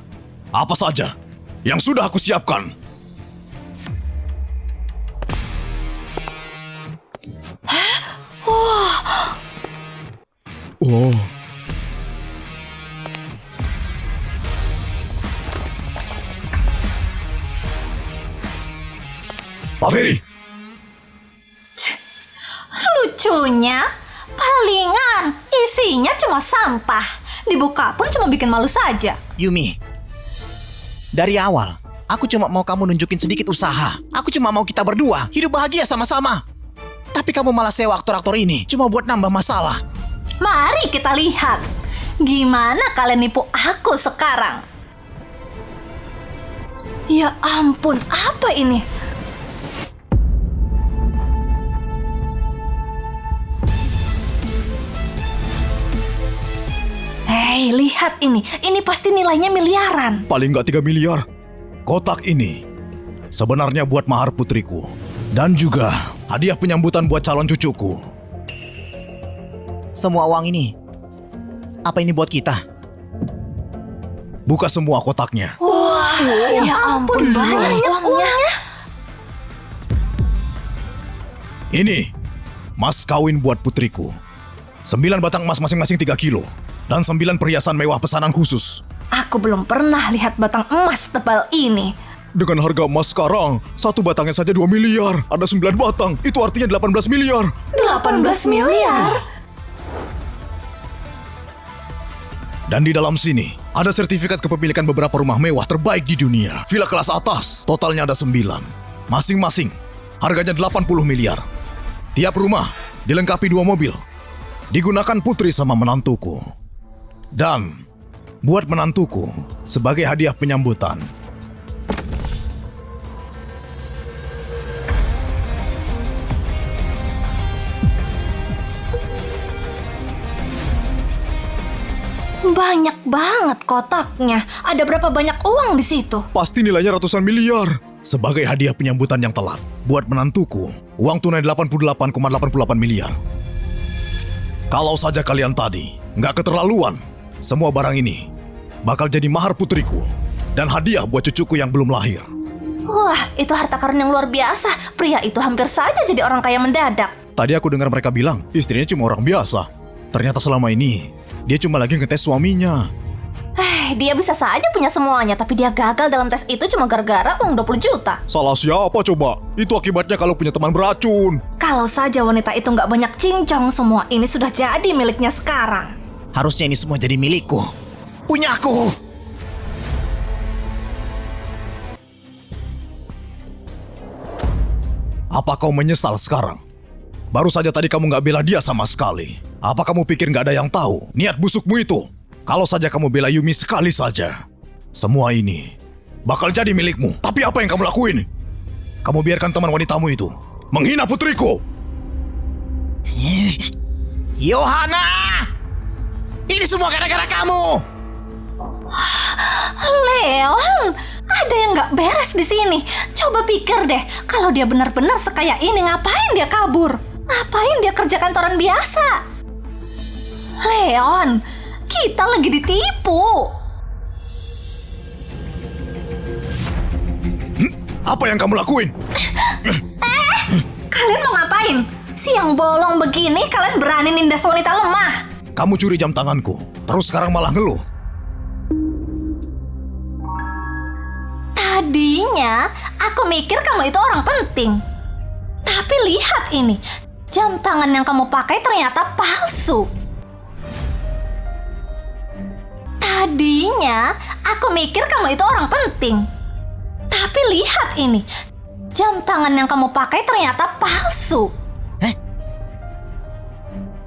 S2: Apa saja yang sudah aku siapkan. Oh. Pak Ferry.
S1: Lucunya, palingan isinya cuma sampah. Dibuka pun cuma bikin malu saja.
S3: Yumi, dari awal, aku cuma mau kamu nunjukin sedikit usaha. Aku cuma mau kita berdua hidup bahagia sama-sama. Tapi kamu malah sewa aktor-aktor ini cuma buat nambah masalah.
S1: Mari kita lihat, gimana kalian nipu aku sekarang. Ya ampun, apa ini? Hei, lihat ini. Ini pasti nilainya miliaran.
S2: Paling nggak 3 miliar. Kotak ini sebenarnya buat mahar putriku. Dan juga hadiah penyambutan buat calon cucuku.
S3: Semua uang ini, apa ini buat kita?
S2: Buka semua kotaknya.
S1: Wah, ya ampun, banyak uangnya.
S2: Ini mas kawin buat putriku. 9 batang emas masing-masing 3 kilo. Dan 9 perhiasan mewah pesanan khusus.
S1: Aku belum pernah lihat batang emas tebal ini.
S2: Dengan harga emas sekarang, 1 batangnya saja 2 miliar. Ada 9 batang, itu artinya 18 miliar.
S1: 18 miliar?
S2: Dan di dalam sini, ada sertifikat kepemilikan beberapa rumah mewah terbaik di dunia. Villa kelas atas, totalnya ada 9. Masing-masing, harganya 80 miliar. Tiap rumah, dilengkapi 2 mobil. Digunakan putri sama menantuku. Dan, buat menantuku, sebagai hadiah penyambutan.
S1: Banyak banget kotaknya. Ada berapa banyak uang di situ?
S2: Pasti nilainya ratusan miliar. Sebagai hadiah penyambutan yang telat, buat menantuku, uang tunai 88,88 miliar. Kalau saja kalian tadi nggak keterlaluan, semua barang ini bakal jadi mahar putriku dan hadiah buat cucuku yang belum lahir.
S1: Wah, itu harta karun yang luar biasa. Pria itu hampir saja jadi orang kaya mendadak.
S2: Tadi aku dengar mereka bilang istrinya cuma orang biasa. Ternyata selama ini dia cuma lagi ngetes suaminya.
S1: Dia bisa saja punya semuanya, tapi dia gagal dalam tes itu cuma gara-gara uang 20 juta.
S2: Salah siapa coba? Itu akibatnya kalau punya teman beracun.
S1: Kalau saja wanita itu nggak banyak cincong, semua ini sudah jadi miliknya sekarang.
S3: Harusnya ini semua jadi milikku. Punyaku.
S2: Apa kau menyesal sekarang? Baru saja tadi kamu nggak bela dia sama sekali. Apa kamu pikir nggak ada yang tahu niat busukmu itu? Kalau saja kamu bela Yumi sekali saja, semua ini bakal jadi milikmu. Tapi apa yang kamu lakuin? Kamu biarkan teman wanitamu itu menghina putriku.
S3: Yohana! Ini semua gara-gara kamu!
S1: Leon, ada yang nggak beres di sini. Coba pikir deh, kalau dia benar-benar sekaya ini, ngapain dia kabur? Ngapain dia kerja kantoran biasa? Leon, kita lagi ditipu.
S2: Apa yang kamu lakuin?
S1: Kalian mau ngapain? Siang bolong begini kalian berani nindas wanita lemah?
S2: Kamu curi jam tanganku, terus sekarang malah ngeluh.
S1: Tadinya aku mikir kamu itu orang penting. Tapi lihat ini, jam tangan yang kamu pakai ternyata palsu. Tadinya aku mikir kamu itu orang penting. Tapi lihat ini, jam tangan yang kamu pakai ternyata palsu.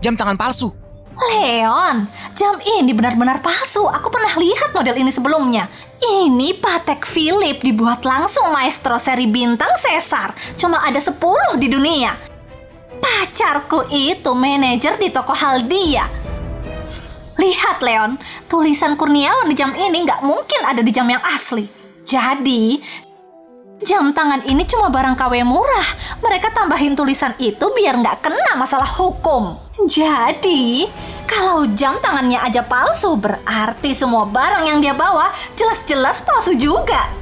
S3: Jam tangan palsu?
S1: Leon, jam ini benar-benar palsu. Aku pernah lihat model ini sebelumnya. Ini Patek Philippe dibuat langsung maestro seri bintang Caesar. Cuma ada 10 di dunia. Pacarku itu manajer di toko Haldia. Lihat Leon, tulisan Kurniawan di jam ini nggak mungkin ada di jam yang asli. Jadi, jam tangan ini cuma barang KW murah. Mereka tambahin tulisan itu biar nggak kena masalah hukum. Jadi, kalau jam tangannya aja palsu, berarti semua barang yang dia bawa jelas-jelas palsu juga.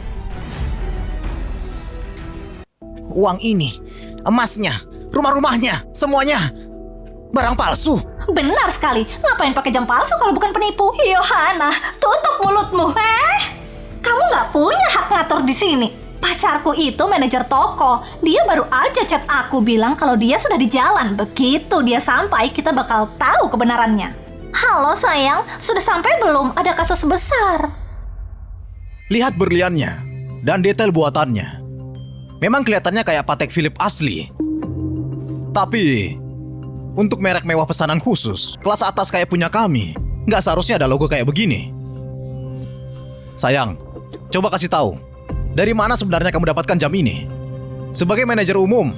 S3: Uang ini, emasnya, rumah-rumahnya, semuanya barang palsu.
S1: Benar sekali. Ngapain pakai jam palsu kalau bukan penipu? Yohana, tutup mulutmu. Kamu nggak punya hak ngatur di sini. Pacarku itu manajer toko. Dia baru aja chat aku bilang kalau dia sudah di jalan. Begitu dia sampai, kita bakal tahu kebenarannya. Halo sayang, sudah sampai belum? Ada kasus besar.
S2: Lihat berliannya dan detail buatannya. Memang kelihatannya kayak Patek Philippe asli. Tapi untuk merek mewah pesanan khusus, kelas atas kayak punya kami, nggak seharusnya ada logo kayak begini. Sayang, coba kasih tahu, dari mana sebenarnya kamu dapatkan jam ini? Sebagai manajer umum,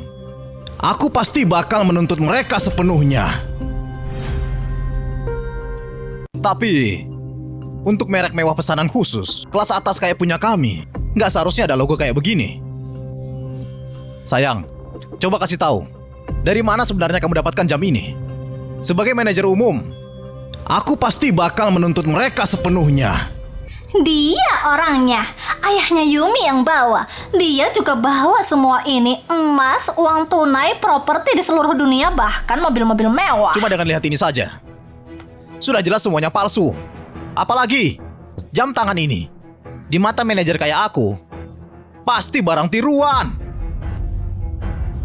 S2: aku pasti bakal menuntut mereka sepenuhnya. Tapi untuk merek mewah pesanan khusus, kelas atas kayak punya kami, nggak seharusnya ada logo kayak begini. Sayang, coba kasih tahu, dari mana sebenarnya kamu dapatkan jam ini? Sebagai manajer umum, aku pasti bakal menuntut mereka sepenuhnya.
S1: Dia orangnya, ayahnya Yumi yang bawa. Dia juga bawa semua ini, emas, uang tunai, properti di seluruh dunia, bahkan mobil-mobil mewah.
S2: Cuma dengan lihat ini saja, sudah jelas semuanya palsu. Apalagi jam tangan ini, di mata manajer kayak aku, pasti barang tiruan.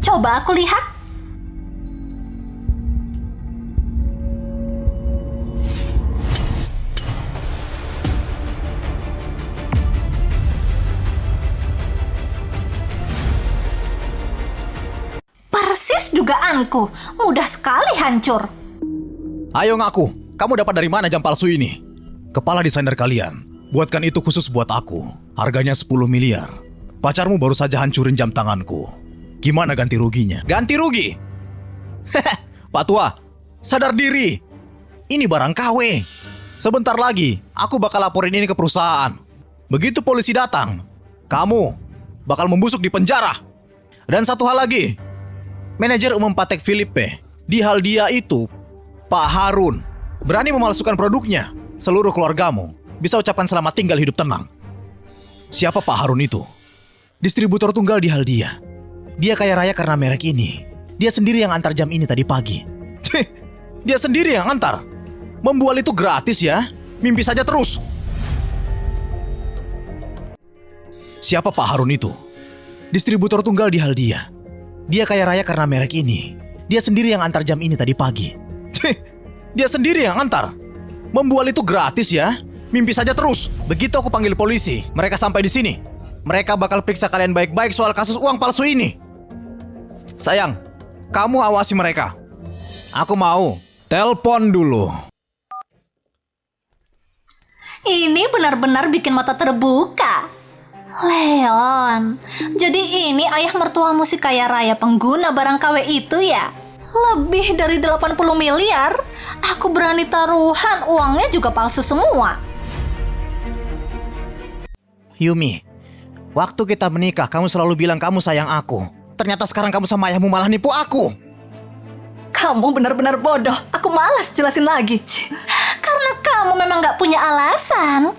S1: Coba aku lihat. Persis dugaanku, mudah sekali hancur.
S2: Ayo ngaku, kamu dapat dari mana jam palsu ini? Kepala desainer kalian, buatkan itu khusus buat aku. Harganya 10 miliar. Pacarmu baru saja hancurin jam tanganku. Gimana ganti ruginya? Ganti rugi? Pak Tua, sadar diri. Ini barang KW. Sebentar lagi, aku bakal laporin ini ke perusahaan. Begitu polisi datang, kamu bakal membusuk di penjara. Dan satu hal lagi, manajer umum Patek Philippe di Haldia itu Pak Harun, berani memalsukan produknya. Seluruh keluargamu bisa ucapkan selamat tinggal hidup tenang. Siapa Pak Harun itu? Distributor tunggal di Haldia. Dia kaya raya karena merek ini. Dia sendiri yang antar jam ini tadi pagi. Dia sendiri yang antar. Membual itu gratis ya. Mimpi saja terus. Siapa Pak Harun itu? Distributor tunggal di Haldia. Dia kaya raya karena merek ini. Dia sendiri yang antar jam ini tadi pagi. Dia sendiri yang antar. Membual itu gratis ya. Mimpi saja terus. Begitu aku panggil polisi, mereka sampai di sini. Mereka bakal periksa kalian baik-baik soal kasus uang palsu ini. Sayang, kamu awasi mereka. Aku mau telepon dulu.
S1: Ini benar-benar bikin mata terbuka. Leon, jadi ini ayah mertuamu si kaya raya pengguna barang KW itu ya? Lebih dari 80 miliar? Aku berani taruhan uangnya juga palsu semua.
S3: Yumi, waktu kita menikah kamu selalu bilang kamu sayang aku. Ternyata sekarang kamu sama ayahmu malah nipu aku.
S1: Kamu benar-benar bodoh. Aku malas jelasin lagi. Karena kamu memang gak punya alasan.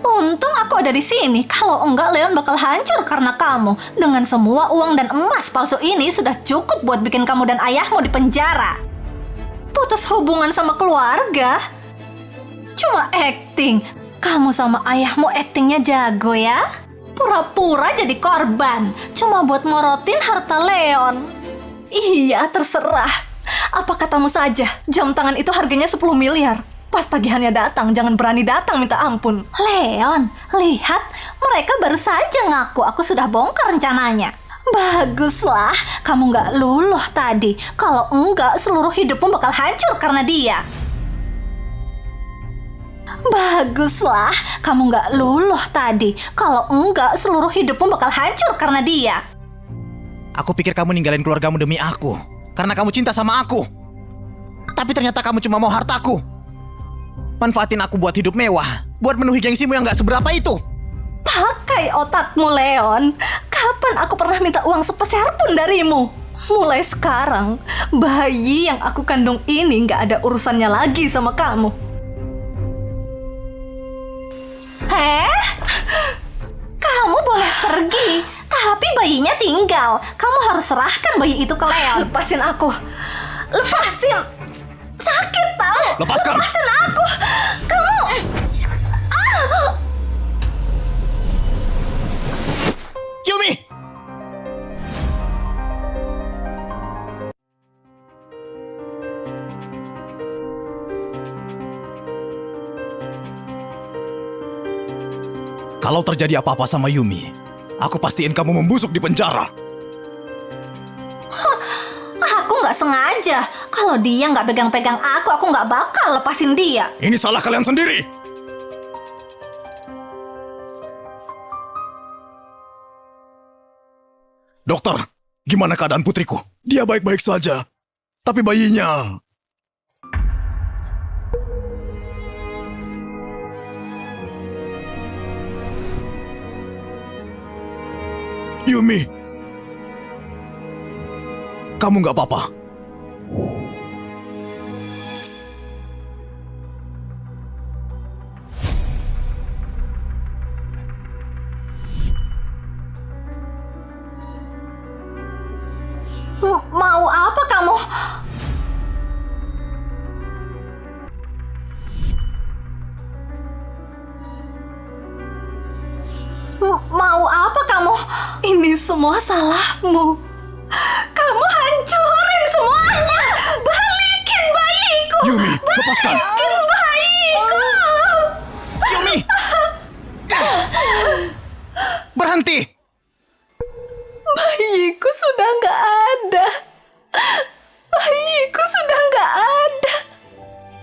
S1: Untung aku ada di sini. Kalau enggak, Leon bakal hancur karena kamu. Dengan semua uang dan emas palsu ini sudah cukup buat bikin kamu dan ayahmu di penjara. Putus hubungan sama keluarga. Cuma acting. Kamu sama ayahmu actingnya jago ya. Pura-pura jadi korban. Cuma buat morotin harta Leon. Iya, terserah. Apa katamu saja, jam tangan itu harganya 10 miliar. Pas tagihannya datang, jangan berani datang minta ampun. Leon, lihat, mereka baru saja ngaku aku sudah bongkar rencananya. Baguslah, kamu gak luluh tadi. Kalau enggak, seluruh hidupmu bakal hancur karena dia. Baguslah, kamu gak luluh tadi. Kalau enggak, seluruh hidupmu bakal hancur karena dia.
S3: Aku pikir kamu ninggalin keluargamu demi aku. Karena kamu cinta sama aku. Tapi ternyata kamu cuma mau hartaku. Manfaatin aku buat hidup mewah. Buat memenuhi gengsimu yang gak seberapa itu.
S1: Pakai otakmu, Leon. Kapan aku pernah minta uang sepeser pun darimu? Mulai sekarang, bayi yang aku kandung ini gak ada urusannya lagi sama kamu. Kamu boleh pergi, tapi bayinya tinggal. Kamu harus serahkan bayi itu ke Leon. Lepasin aku. Lepasin. Sakit tau.
S2: Lepaskan.
S1: Lepasin aku. Kamu.
S3: Yumi!
S2: Kalau terjadi apa-apa sama Yumi, aku pastiin kamu membusuk di penjara.
S1: Aku nggak sengaja. Kalau dia nggak pegang-pegang aku nggak bakal lepasin dia.
S2: Ini salah kalian sendiri. Dokter, gimana keadaan putriku? Dia baik-baik saja. Tapi bayinya... Yumi, kamu nggak apa-apa?
S1: Mau apa kamu? Mau apa kamu? Ini semua salahmu. Kamu hancurin semuanya. Balikin bayiku.
S2: Yumi, lepaskan.
S1: Balikin bayiku.
S3: Yumi! Berhenti!
S1: Bayiku sudah nggak ada. Bayiku sudah nggak ada.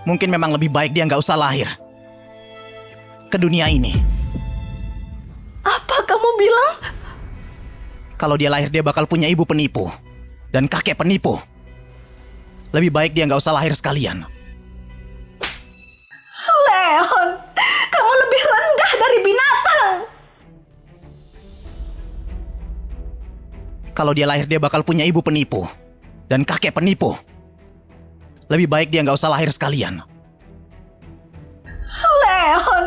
S3: Mungkin memang lebih baik dia nggak usah lahir ke dunia ini.
S1: Apa kamu bilang?
S3: Kalau dia lahir dia bakal punya ibu penipu dan kakek penipu. Lebih baik dia nggak usah lahir sekalian.
S1: Leon, kamu lebih rendah dari binatang.
S3: Kalau dia lahir dia bakal punya ibu penipu dan kakek penipu. Lebih baik dia nggak usah lahir sekalian.
S1: Leon,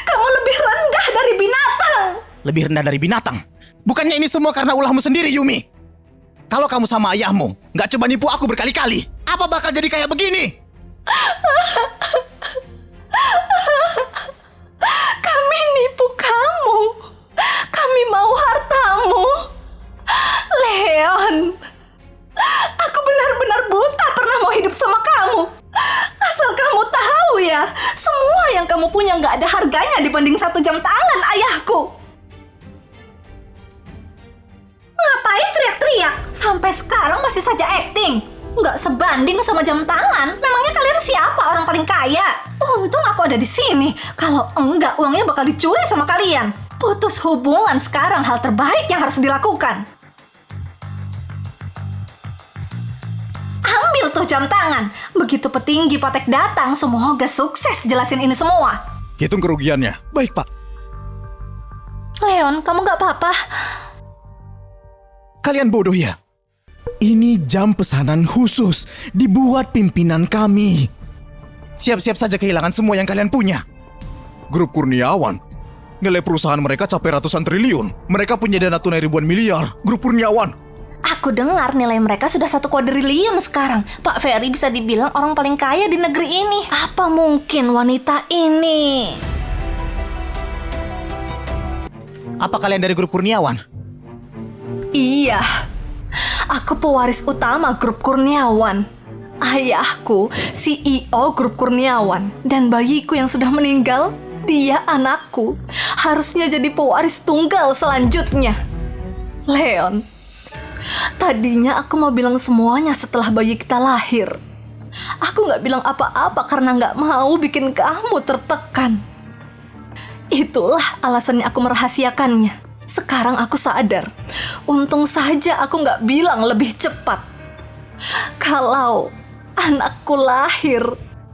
S1: kamu lebih rendah dari binatang.
S3: Lebih rendah dari binatang? Bukannya ini semua karena ulahmu sendiri, Yumi? Kalau kamu sama ayahmu nggak coba nipu aku berkali-kali, apa bakal jadi kayak begini?
S1: Kami nipu kamu. Kami mau hartamu. Leon, aku benar-benar buta pernah mau hidup sama kamu. Asal kamu tahu ya, semua yang kamu punya nggak ada harganya dibanding 1 jam tangan ayahku. Ngapain teriak-teriak? Sampai sekarang masih saja acting. Nggak sebanding sama jam tangan. Memangnya kalian siapa orang paling kaya? Untung aku ada di sini. Kalau enggak, uangnya bakal dicuri sama kalian. Putus hubungan sekarang hal terbaik yang harus dilakukan. Ambil tuh jam tangan. Begitu petinggi Patek datang, semoga sukses jelasin ini semua.
S2: Hitung kerugiannya.
S3: Baik, Pak.
S1: Leon, kamu nggak apa-apa?
S3: Kalian bodoh ya? Ini jam pesanan khusus dibuat pimpinan kami. Siap-siap saja kehilangan semua yang kalian punya.
S2: Grup Kurniawan. Nilai perusahaan mereka capai ratusan triliun. Mereka punya dana tunai ribuan miliar. Grup Kurniawan.
S1: Aku dengar nilai mereka sudah 1 kuadriliun sekarang. Pak Ferry bisa dibilang orang paling kaya di negeri ini. Apa mungkin wanita ini?
S3: Apa kalian dari grup Kurniawan?
S1: Iya, aku pewaris utama grup Kurniawan. Ayahku CEO grup Kurniawan. Dan bayiku yang sudah meninggal, dia anakku. Harusnya jadi pewaris tunggal selanjutnya. Leon, tadinya aku mau bilang semuanya setelah bayi kita lahir. Aku gak bilang apa-apa karena gak mau bikin kamu tertekan. Itulah alasannya aku merahasiakannya. Sekarang aku sadar, untung saja aku gak bilang lebih cepat. Kalau anakku lahir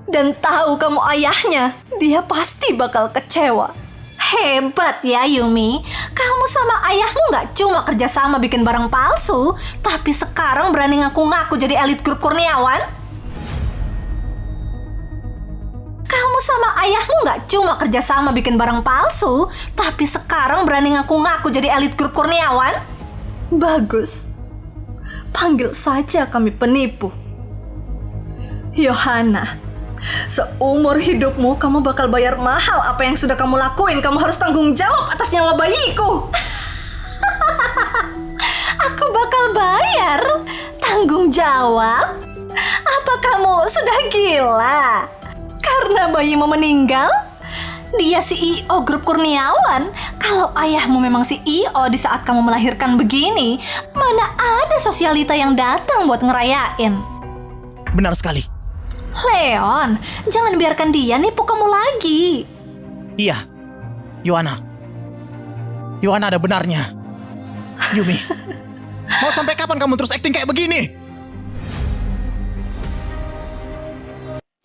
S1: dan tahu kamu ayahnya, dia pasti bakal kecewa. Hebat ya Yumi, kamu sama ayahmu gak cuma kerjasama bikin barang palsu, tapi sekarang berani ngaku-ngaku jadi elit grup Kurniawan. Kamu sama ayahmu gak cuma kerjasama bikin barang palsu, tapi sekarang berani ngaku-ngaku jadi elit grup Kurniawan? Bagus. Panggil saja kami penipu. Yohana, seumur hidupmu kamu bakal bayar mahal apa yang sudah kamu lakuin. Kamu harus tanggung jawab atas nyawa bayiku. Aku bakal bayar. Tanggung jawab? Apa kamu sudah gila? Karena bayimu meninggal? Dia CEO grup Kurniawan. Kalau ayahmu memang CEO di saat kamu melahirkan begini, mana ada sosialita yang datang buat ngerayain?
S3: Benar sekali.
S1: Leon, jangan biarkan dia nipu kamu lagi.
S3: Iya, Yohana. Yohana ada benarnya. Yumi, mau sampai kapan kamu terus acting kayak begini?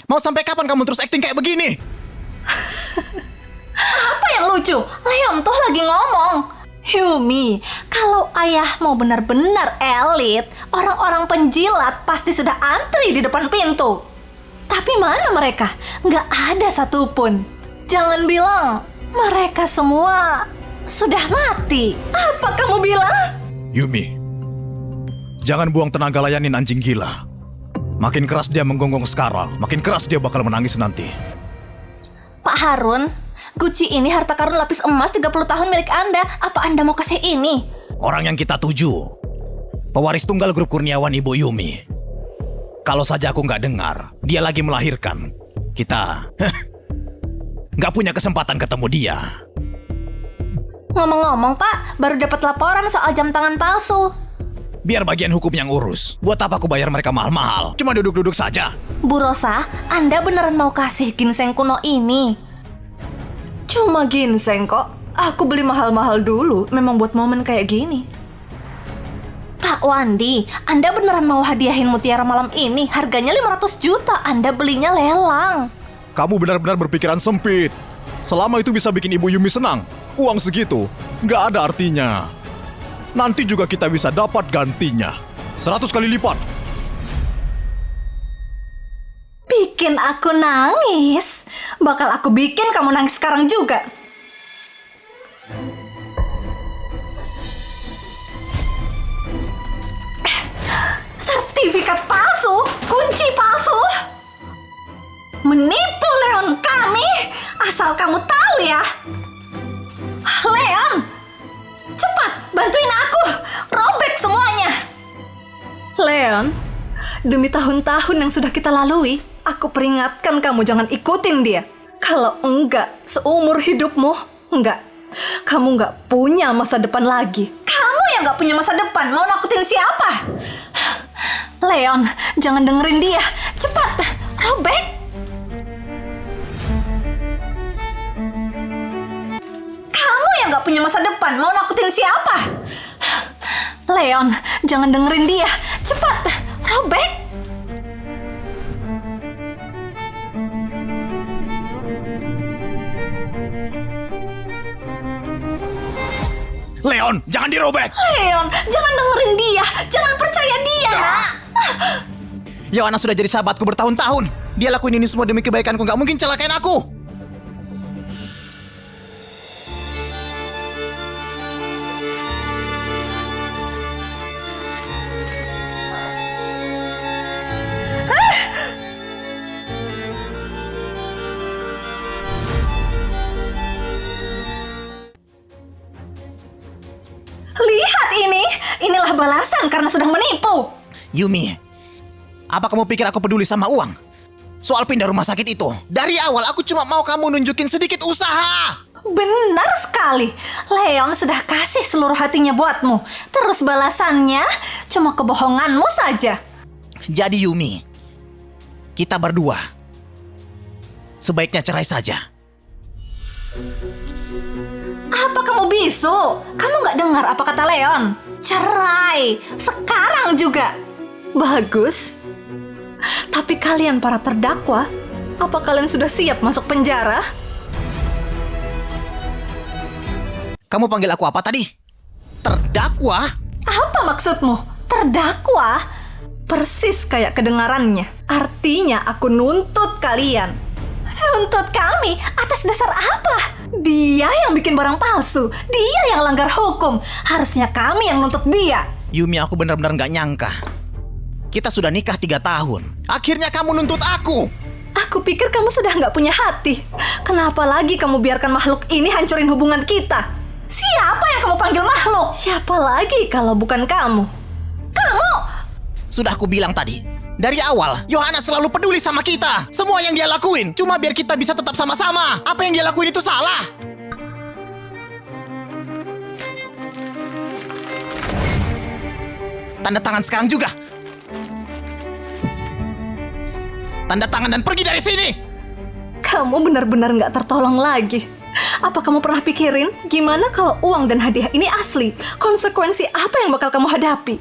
S3: Mau sampai kapan kamu terus acting kayak begini?
S1: Apa yang lucu? Leon tuh lagi ngomong. Yumi, kalau ayahmu benar-benar elit, orang-orang penjilat pasti sudah antri di depan pintu. Tapi mana mereka? Nggak ada satupun. Jangan bilang mereka semua sudah mati. Apa kamu bilang?
S2: Yumi, jangan buang tenaga layanin anjing gila. Makin keras dia menggonggong sekarang, makin keras dia bakal menangis nanti.
S1: Pak Harun, Gucci ini harta karun lapis emas 30 tahun milik Anda. Apa Anda mau kasih ini?
S3: Orang yang kita tuju, pewaris tunggal grup Kurniawan Ibu Yumi. Kalau saja aku nggak dengar, dia lagi melahirkan. Kita nggak punya kesempatan ketemu dia.
S1: Ngomong-ngomong Pak, baru dapat laporan soal jam tangan palsu.
S3: Biar bagian hukum yang urus. Buat apa aku bayar mereka mahal-mahal? Cuma duduk-duduk saja.
S1: Bu Rosa, Anda beneran mau kasih ginseng kuno ini? Cuma ginseng kok. Aku beli mahal-mahal dulu, memang buat momen kayak gini. Pak Wandi, Anda beneran mau hadiahin mutiara malam ini? Harganya 500 juta, Anda belinya lelang.
S2: Kamu benar-benar berpikiran sempit. Selama itu bisa bikin Ibu Yumi senang, uang segitu nggak ada artinya. Nanti juga kita bisa dapat gantinya 100 kali lipat.
S1: Bikin aku nangis? Bakal aku bikin kamu nangis sekarang juga. Sertifikat palsu, kunci palsu. Menipu Leon kami, asal kamu tahu ya. Leon, cepat bantuin aku, robek semuanya. Leon, demi tahun-tahun yang sudah kita lalui, aku peringatkan kamu jangan ikutin dia. Kalau enggak, seumur hidupmu, enggak. Kamu enggak punya masa depan lagi. Kamu yang enggak punya masa depan, mau nakutin siapa? Leon, jangan dengerin dia. Cepat, robek. Kamu yang enggak punya masa depan, mau nakutin siapa? Leon, jangan dengerin dia. Cepat, robek.
S2: Leon, jangan dirobek.
S1: Leon, jangan dengerin dia. Jangan percaya dia, nak.
S3: Joanna sudah jadi sahabatku bertahun-tahun. Dia lakuin ini semua demi kebaikanku. Gak mungkin celakain aku.
S1: Lihat ini. Inilah balasan karena sudah menipu.
S3: Yumi, apa kamu pikir aku peduli sama uang? Soal pindah rumah sakit itu, dari awal aku cuma mau kamu nunjukin sedikit usaha.
S1: Benar sekali. Leon sudah kasih seluruh hatinya buatmu. Terus balasannya cuma kebohonganmu saja.
S3: Jadi Yumi, kita berdua sebaiknya cerai saja.
S1: Apa kamu bisu? Kamu nggak dengar apa kata Leon? Cerai. Sekarang juga. Bagus. Tapi kalian para terdakwa, apa kalian sudah siap masuk penjara?
S3: Kamu panggil aku apa tadi? Terdakwa?
S1: Apa maksudmu? Terdakwa? Persis kayak kedengarannya. Artinya aku nuntut kalian. Nuntut kami? Atas dasar apa? Dia yang bikin barang palsu. Dia yang langgar hukum. Harusnya kami yang nuntut dia.
S3: Yumi, aku benar-benar gak nyangka. Kita sudah nikah 3 tahun. Akhirnya kamu nuntut aku.
S1: Aku pikir kamu sudah nggak punya hati. Kenapa lagi kamu biarkan makhluk ini hancurin hubungan kita? Siapa yang kamu panggil makhluk? Siapa lagi kalau bukan kamu? Kamu!
S3: Sudah aku bilang tadi, dari awal, Johanna selalu peduli sama kita. Semua yang dia lakuin, cuma biar kita bisa tetap sama-sama. Apa yang dia lakuin itu salah. Tanda tangan sekarang juga. Tanda tangan dan pergi dari sini.
S1: Kamu benar-benar nggak tertolong lagi. Apa kamu pernah pikirin gimana kalau uang dan hadiah ini asli? Konsekuensi apa yang bakal kamu hadapi?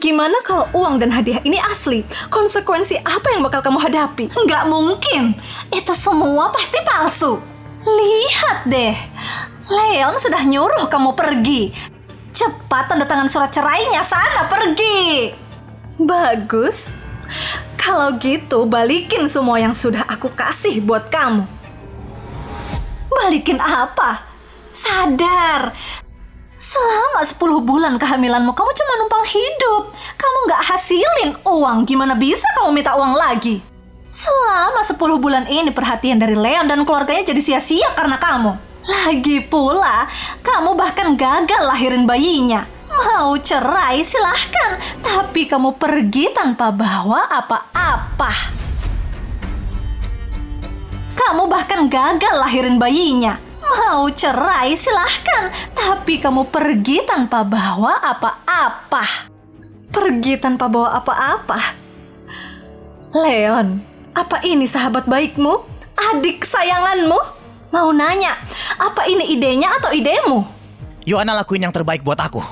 S1: Gimana kalau uang dan hadiah ini asli? Konsekuensi apa yang bakal kamu hadapi? Nggak mungkin. Itu semua pasti palsu. Lihat deh. Leon sudah nyuruh kamu pergi. Cepat tanda tangan surat cerainya, sana pergi. Bagus. Kalau gitu balikin semua yang sudah aku kasih buat kamu. Balikin apa? Sadar. Selama 10 bulan kehamilanmu kamu cuma numpang hidup. Kamu gak hasilin uang. Gimana bisa kamu minta uang lagi? Selama 10 bulan ini perhatian dari Leon dan keluarganya jadi sia-sia karena kamu. Lagi pula, kamu bahkan gagal lahirin bayinya. Mau cerai silahkan, tapi kamu pergi tanpa bawa apa-apa. Kamu bahkan gagal lahirin bayinya. Mau cerai silahkan, tapi kamu pergi tanpa bawa apa-apa. Pergi tanpa bawa apa-apa? Leon, apa ini sahabat baikmu? Adik kesayanganmu? Mau nanya, apa ini idenya atau idemu?
S3: Johanna lakuin yang terbaik buat aku.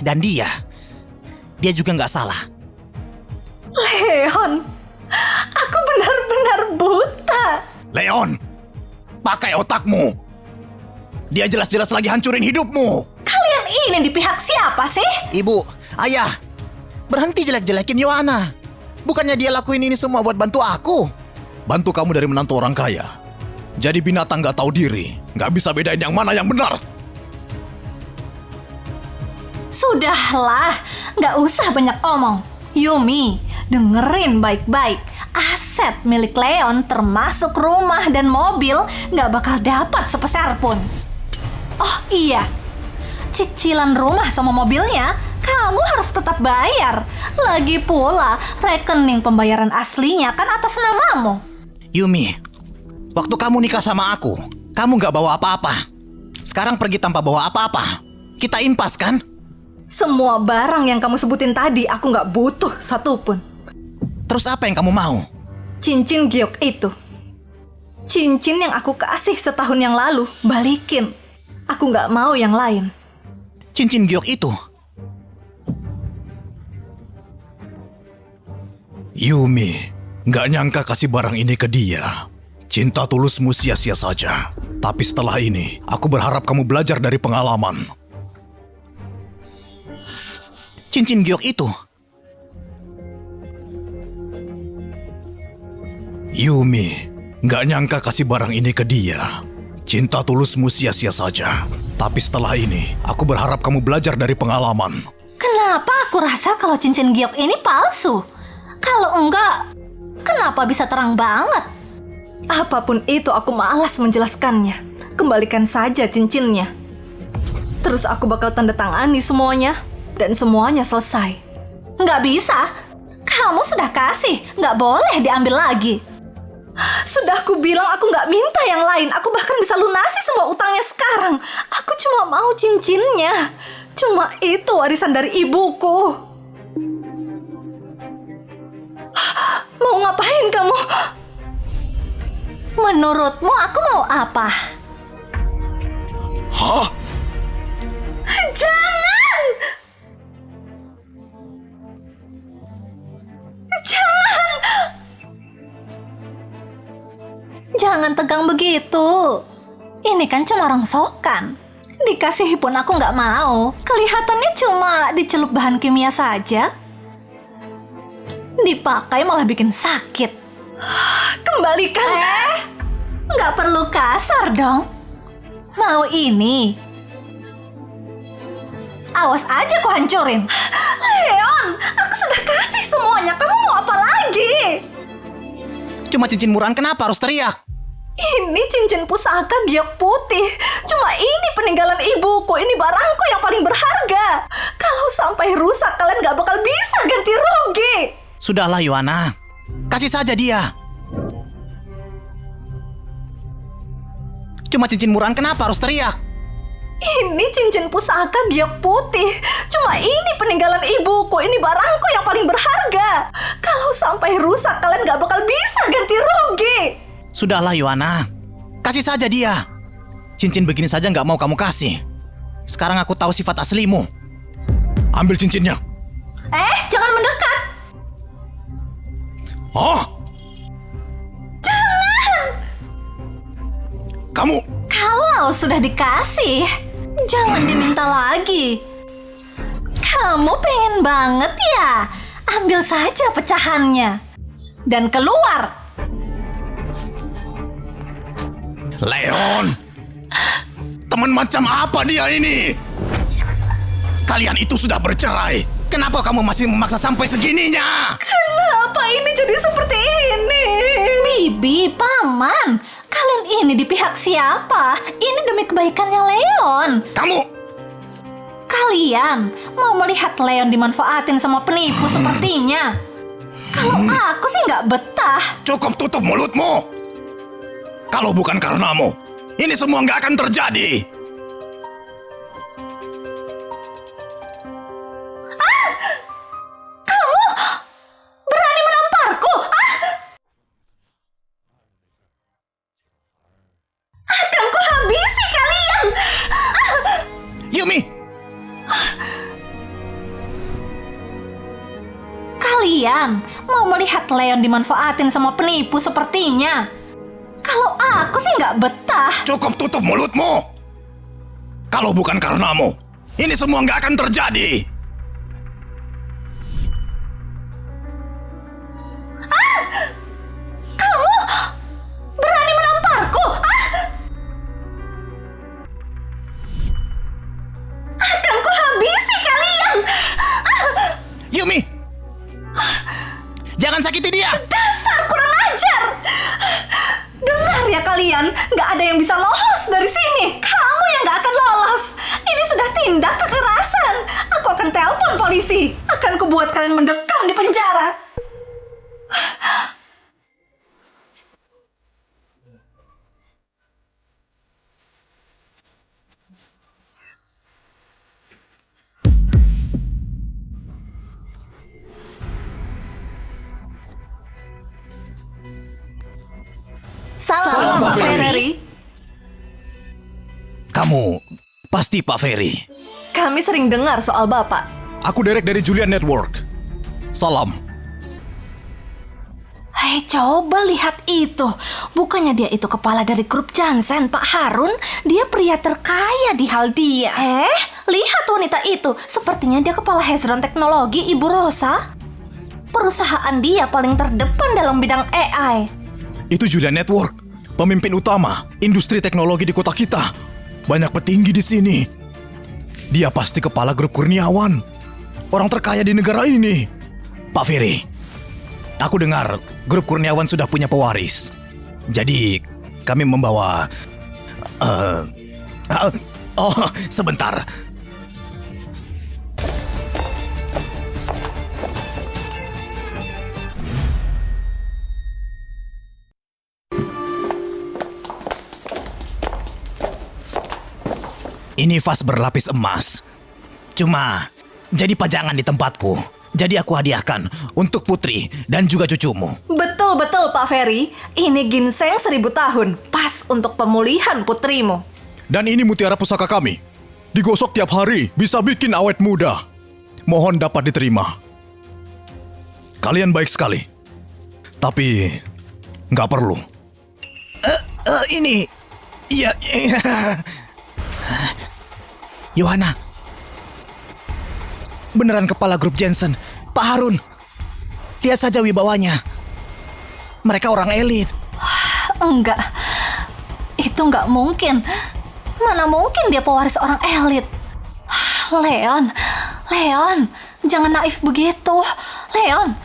S3: Dan dia juga nggak salah.
S1: Leon, aku benar-benar buta.
S2: Leon, pakai otakmu. Dia jelas-jelas lagi hancurin hidupmu.
S1: Kalian ini di pihak siapa sih?
S3: Ibu, ayah, Berhenti jelek-jelekin Yohana. Bukannya dia lakuin ini semua buat bantu aku.
S2: Bantu kamu dari menantu orang kaya. Jadi binatang gak tahu diri, gak bisa bedain yang mana yang benar.
S1: Sudahlah, nggak usah banyak omong. Yumi, dengerin baik-baik. Aset milik Leon termasuk rumah dan mobil nggak bakal dapat sepeser pun. Oh iya, cicilan rumah sama mobilnya kamu harus tetap bayar. Lagi pula, rekening pembayaran aslinya kan atas namamu.
S3: Yumi, waktu kamu nikah sama aku, kamu gak bawa apa-apa. Sekarang pergi tanpa bawa apa-apa. Kita impas kan?
S1: Semua barang yang kamu sebutin tadi aku nggak butuh satupun.
S3: Terus apa yang kamu mau?
S1: Cincin giok itu. Cincin yang aku kasih setahun yang lalu, balikin. Aku nggak mau yang lain.
S3: Cincin giok itu?
S2: Yumi, gak nyangka kasih barang ini ke dia. Cinta tulusmu sia-sia saja. Tapi setelah ini, aku berharap kamu belajar dari pengalaman.
S3: Cincin giok itu?
S2: Yumi, gak nyangka kasih barang ini ke dia. Cinta tulusmu sia-sia saja. Tapi setelah ini, aku berharap kamu belajar dari pengalaman.
S1: Kenapa aku rasa kalau cincin giok ini palsu? Kalau enggak, kenapa bisa terang banget? Apapun itu aku malas menjelaskannya. Kembalikan saja cincinnya. Terus aku bakal tanda tangani semuanya. Dan semuanya selesai. Nggak bisa. Kamu sudah kasih. Nggak boleh diambil lagi. Sudah aku bilang aku nggak minta yang lain. Aku bahkan bisa lunasi semua utangnya sekarang. Aku cuma mau cincinnya. Cuma itu warisan dari ibuku. Mau ngapain kamu? Menurutmu aku mau apa?
S2: Hah?
S1: Jangan! Jangan! Jangan tegang begitu. Ini kan cuma rongsokan. Dikasih pun aku nggak mau. Kelihatannya cuma dicelup bahan kimia saja. Dipakai malah bikin sakit. Kembalikan. Nggak perlu kasar dong. Mau ini? Awas aja ku hancurin. Leon, aku sudah kasih semuanya. Kamu mau apa lagi?
S3: Cuma cincin murahan, kenapa harus teriak?
S1: Ini cincin pusaka giok putih. Cuma ini peninggalan ibuku. Ini barangku yang paling berharga. Kalau sampai rusak, kalian gak bakal bisa ganti rugi.
S3: Sudahlah Yohana, kasih saja dia. Cuma cincin murahan, kenapa harus teriak?
S1: Ini cincin pusaka giok putih. Cuma ini peninggalan ibuku. Ini barangku yang paling berharga. Kalau sampai rusak, kalian gak bakal bisa ganti rugi.
S3: Sudahlah Yohana, kasih saja dia. Cincin begini saja nggak mau kamu kasih. Sekarang aku tahu sifat aslimu.
S2: Ambil cincinnya.
S1: Jangan mendekat.
S2: Oh?
S1: Jangan.
S2: Kamu...
S1: Kalau sudah dikasih, jangan diminta lagi. Kamu pengen banget ya? Ambil saja pecahannya. Dan keluar.
S2: Leon! Teman macam apa dia ini? Kalian itu sudah bercerai.
S3: Kenapa kamu masih memaksa sampai segininya?
S1: Kenapa ini jadi seperti ini? Bibi, Paman, kalian ini di pihak siapa? Ini demi kebaikannya Leon.
S2: Kamu...
S1: Kalian mau melihat Leon dimanfaatin sama penipu sepertinya? Kalau aku sih nggak betah.
S2: Cukup tutup mulutmu. Kalau bukan karenamu, ini semua nggak akan terjadi.
S1: Kamu berani menamparku? Akan ku habisi kalian.
S3: Yumi!
S1: Kalian mau melihat Leon dimanfaatin sama penipu sepertinya? Kalau aku sih nggak betah.
S2: Cukup tutup mulutmu. Kalau bukan karenamu, ini semua nggak akan terjadi.
S1: Telepon polisi. Akan kubuat kalian mendekam di penjara. Salam, Pak Ferry.
S2: Kamu pasti Pak Ferry.
S1: Kami sering dengar soal Bapak.
S2: Aku Derek dari Julian Network. Salam.
S1: Hei, coba lihat itu. Bukannya dia itu kepala dari grup Jansen, Pak Harun? Dia pria terkaya di Haldia. Lihat wanita itu. Sepertinya dia kepala Hezron Teknologi, Ibu Rosa. Perusahaan dia paling terdepan dalam bidang AI.
S2: Itu Julian Network, pemimpin utama industri teknologi di kota kita. Banyak petinggi di sini. Dia pasti kepala grup Kurniawan, orang terkaya di negara ini. Pak Ferry, aku dengar grup Kurniawan sudah punya pewaris. Jadi kami membawa... sebentar. Ini vas berlapis emas. Cuma jadi pajangan di tempatku. Jadi aku hadiahkan untuk putri dan juga cucumu.
S1: Betul-betul, Pak Ferry. Ini ginseng 1000 tahun. Pas untuk pemulihan putrimu.
S2: Dan ini mutiara pusaka kami. Digosok tiap hari, bisa bikin awet muda. Mohon dapat diterima. Kalian baik sekali. Tapi nggak perlu. Ini... Iya... Yohana, beneran kepala grup Jensen, Pak Harun. Lihat saja wibawanya. Mereka orang elit.
S1: Enggak, itu enggak mungkin. Mana mungkin dia pewaris orang elit? Leon, jangan naif begitu. Leon,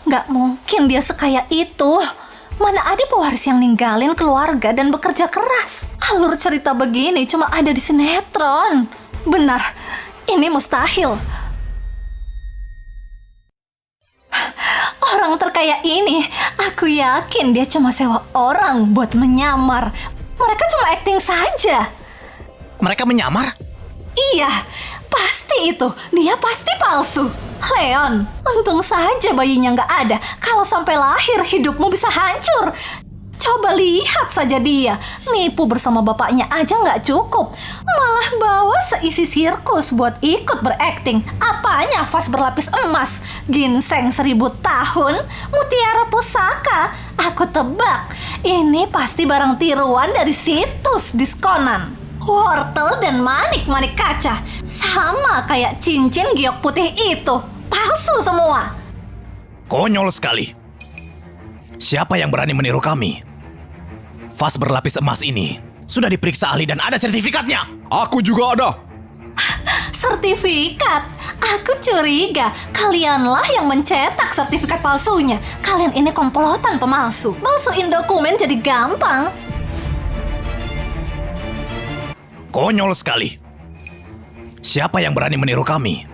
S1: enggak mungkin dia sekaya itu. Mana ada pewaris yang ninggalin keluarga dan bekerja keras. Alur cerita begini cuma ada di sinetron. Benar, ini mustahil. Orang terkaya ini, aku yakin dia cuma sewa orang buat menyamar. Mereka cuma acting saja.
S3: Mereka menyamar?
S1: Iya, pasti itu. Dia pasti palsu. Leon, untung saja bayinya nggak ada. Kalau sampai lahir, hidupmu bisa hancur. Coba lihat saja dia. Nipu bersama bapaknya aja nggak cukup. Malah bawa seisi sirkus buat ikut berakting. Apanya vas berlapis emas, ginseng 1000 tahun, mutiara pusaka. Aku tebak, ini pasti barang tiruan dari situs diskonan. Wortel dan manik-manik kaca. Sama kayak cincin giok putih itu. Palsu semua.
S2: Konyol sekali. Siapa yang berani meniru kami? Vas berlapis emas ini sudah diperiksa ahli dan ada sertifikatnya. Aku juga ada.
S1: Sertifikat? Aku curiga kalianlah yang mencetak sertifikat palsunya. Kalian ini komplotan pemalsu. Malsuin dokumen jadi gampang.
S2: Konyol sekali. Siapa yang berani meniru kami?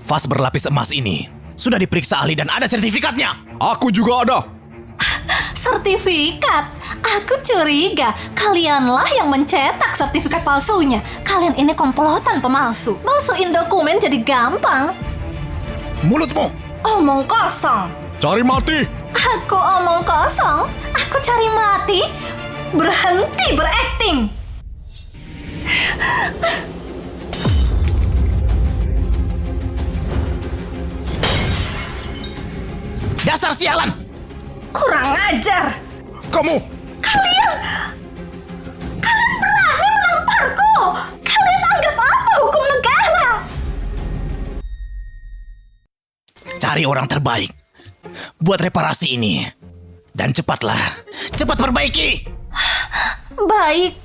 S2: Vas berlapis emas ini sudah diperiksa ahli dan ada sertifikatnya. Aku juga ada.
S1: Sertifikat? Aku curiga kalianlah yang mencetak sertifikat palsunya. Kalian ini komplotan pemalsu. Malsuin dokumen jadi gampang.
S2: Mulutmu.
S1: Omong kosong.
S2: Cari mati.
S1: Aku omong kosong. Aku cari mati. Berhenti berakting.
S3: Dasar sialan!
S1: Kurang ajar.
S2: Kamu.
S1: Kalian berani menamparku. Kalian anggap apa hukum negara?
S3: Cari orang terbaik buat reparasi ini. Dan cepatlah. Cepat perbaiki.
S1: Baik.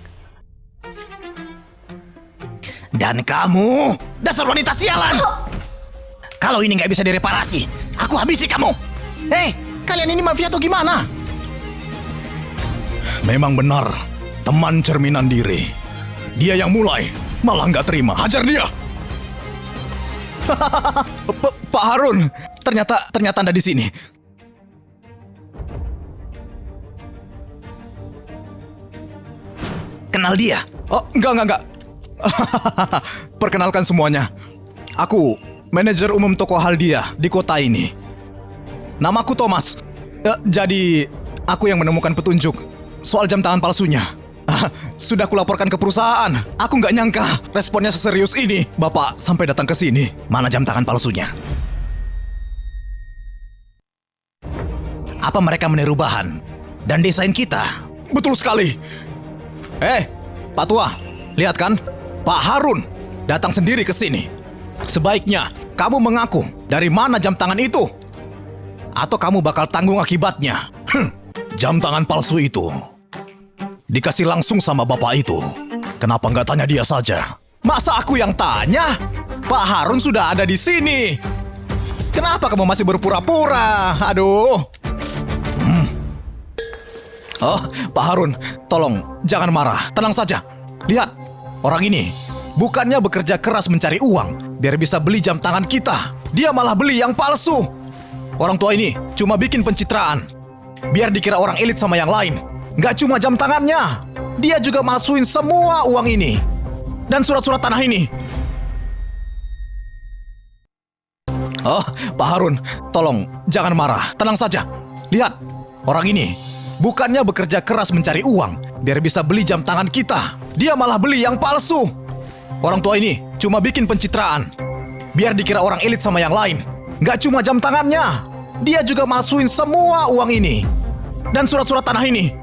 S3: Dan kamu, dasar wanita sialan. Kalau ini nggak bisa direparasi, aku habisi kamu. Hei, kalian ini mafia atau gimana?
S2: Memang benar, teman cerminan diri. Dia yang mulai, malah nggak terima. Hajar dia. Pak Harun, ternyata Anda di sini.
S3: Kenal dia?
S2: Oh, enggak. Perkenalkan semuanya. Aku manajer umum toko Haldia di kota ini. Namaku Thomas. Jadi, aku yang menemukan petunjuk soal jam tangan palsunya. Sudah kulaporkan ke perusahaan. Aku nggak nyangka responnya seserius ini. Bapak sampai datang ke sini.
S3: Mana jam tangan palsunya? Apa mereka meniru bahan dan desain kita?
S2: Betul sekali. Pak Tua, lihat kan? Pak Harun datang sendiri ke sini. Sebaiknya kamu mengaku dari mana jam tangan itu. Atau kamu bakal tanggung akibatnya. Jam tangan palsu itu dikasih langsung sama bapak itu. Kenapa nggak tanya dia saja? Masa aku yang tanya? Pak Harun sudah ada di sini. Kenapa kamu masih berpura-pura? Aduh. Oh, Pak Harun, tolong jangan marah. Tenang saja. Lihat, orang ini bukannya bekerja keras mencari uang biar bisa beli jam tangan kita. Dia malah beli yang palsu. Orang tua ini cuma bikin pencitraan biar dikira orang elit sama yang lain. Nggak cuma jam tangannya, dia juga malsuin semua uang ini dan surat-surat tanah ini. Oh, Pak Harun, tolong jangan marah. Tenang saja. Lihat, orang ini bukannya bekerja keras mencari uang biar bisa beli jam tangan kita. Dia malah beli yang palsu. Orang tua ini cuma bikin pencitraan biar dikira orang elit sama yang lain. Nggak cuma jam tangannya, dia juga malsuin semua uang ini dan surat-surat tanah ini.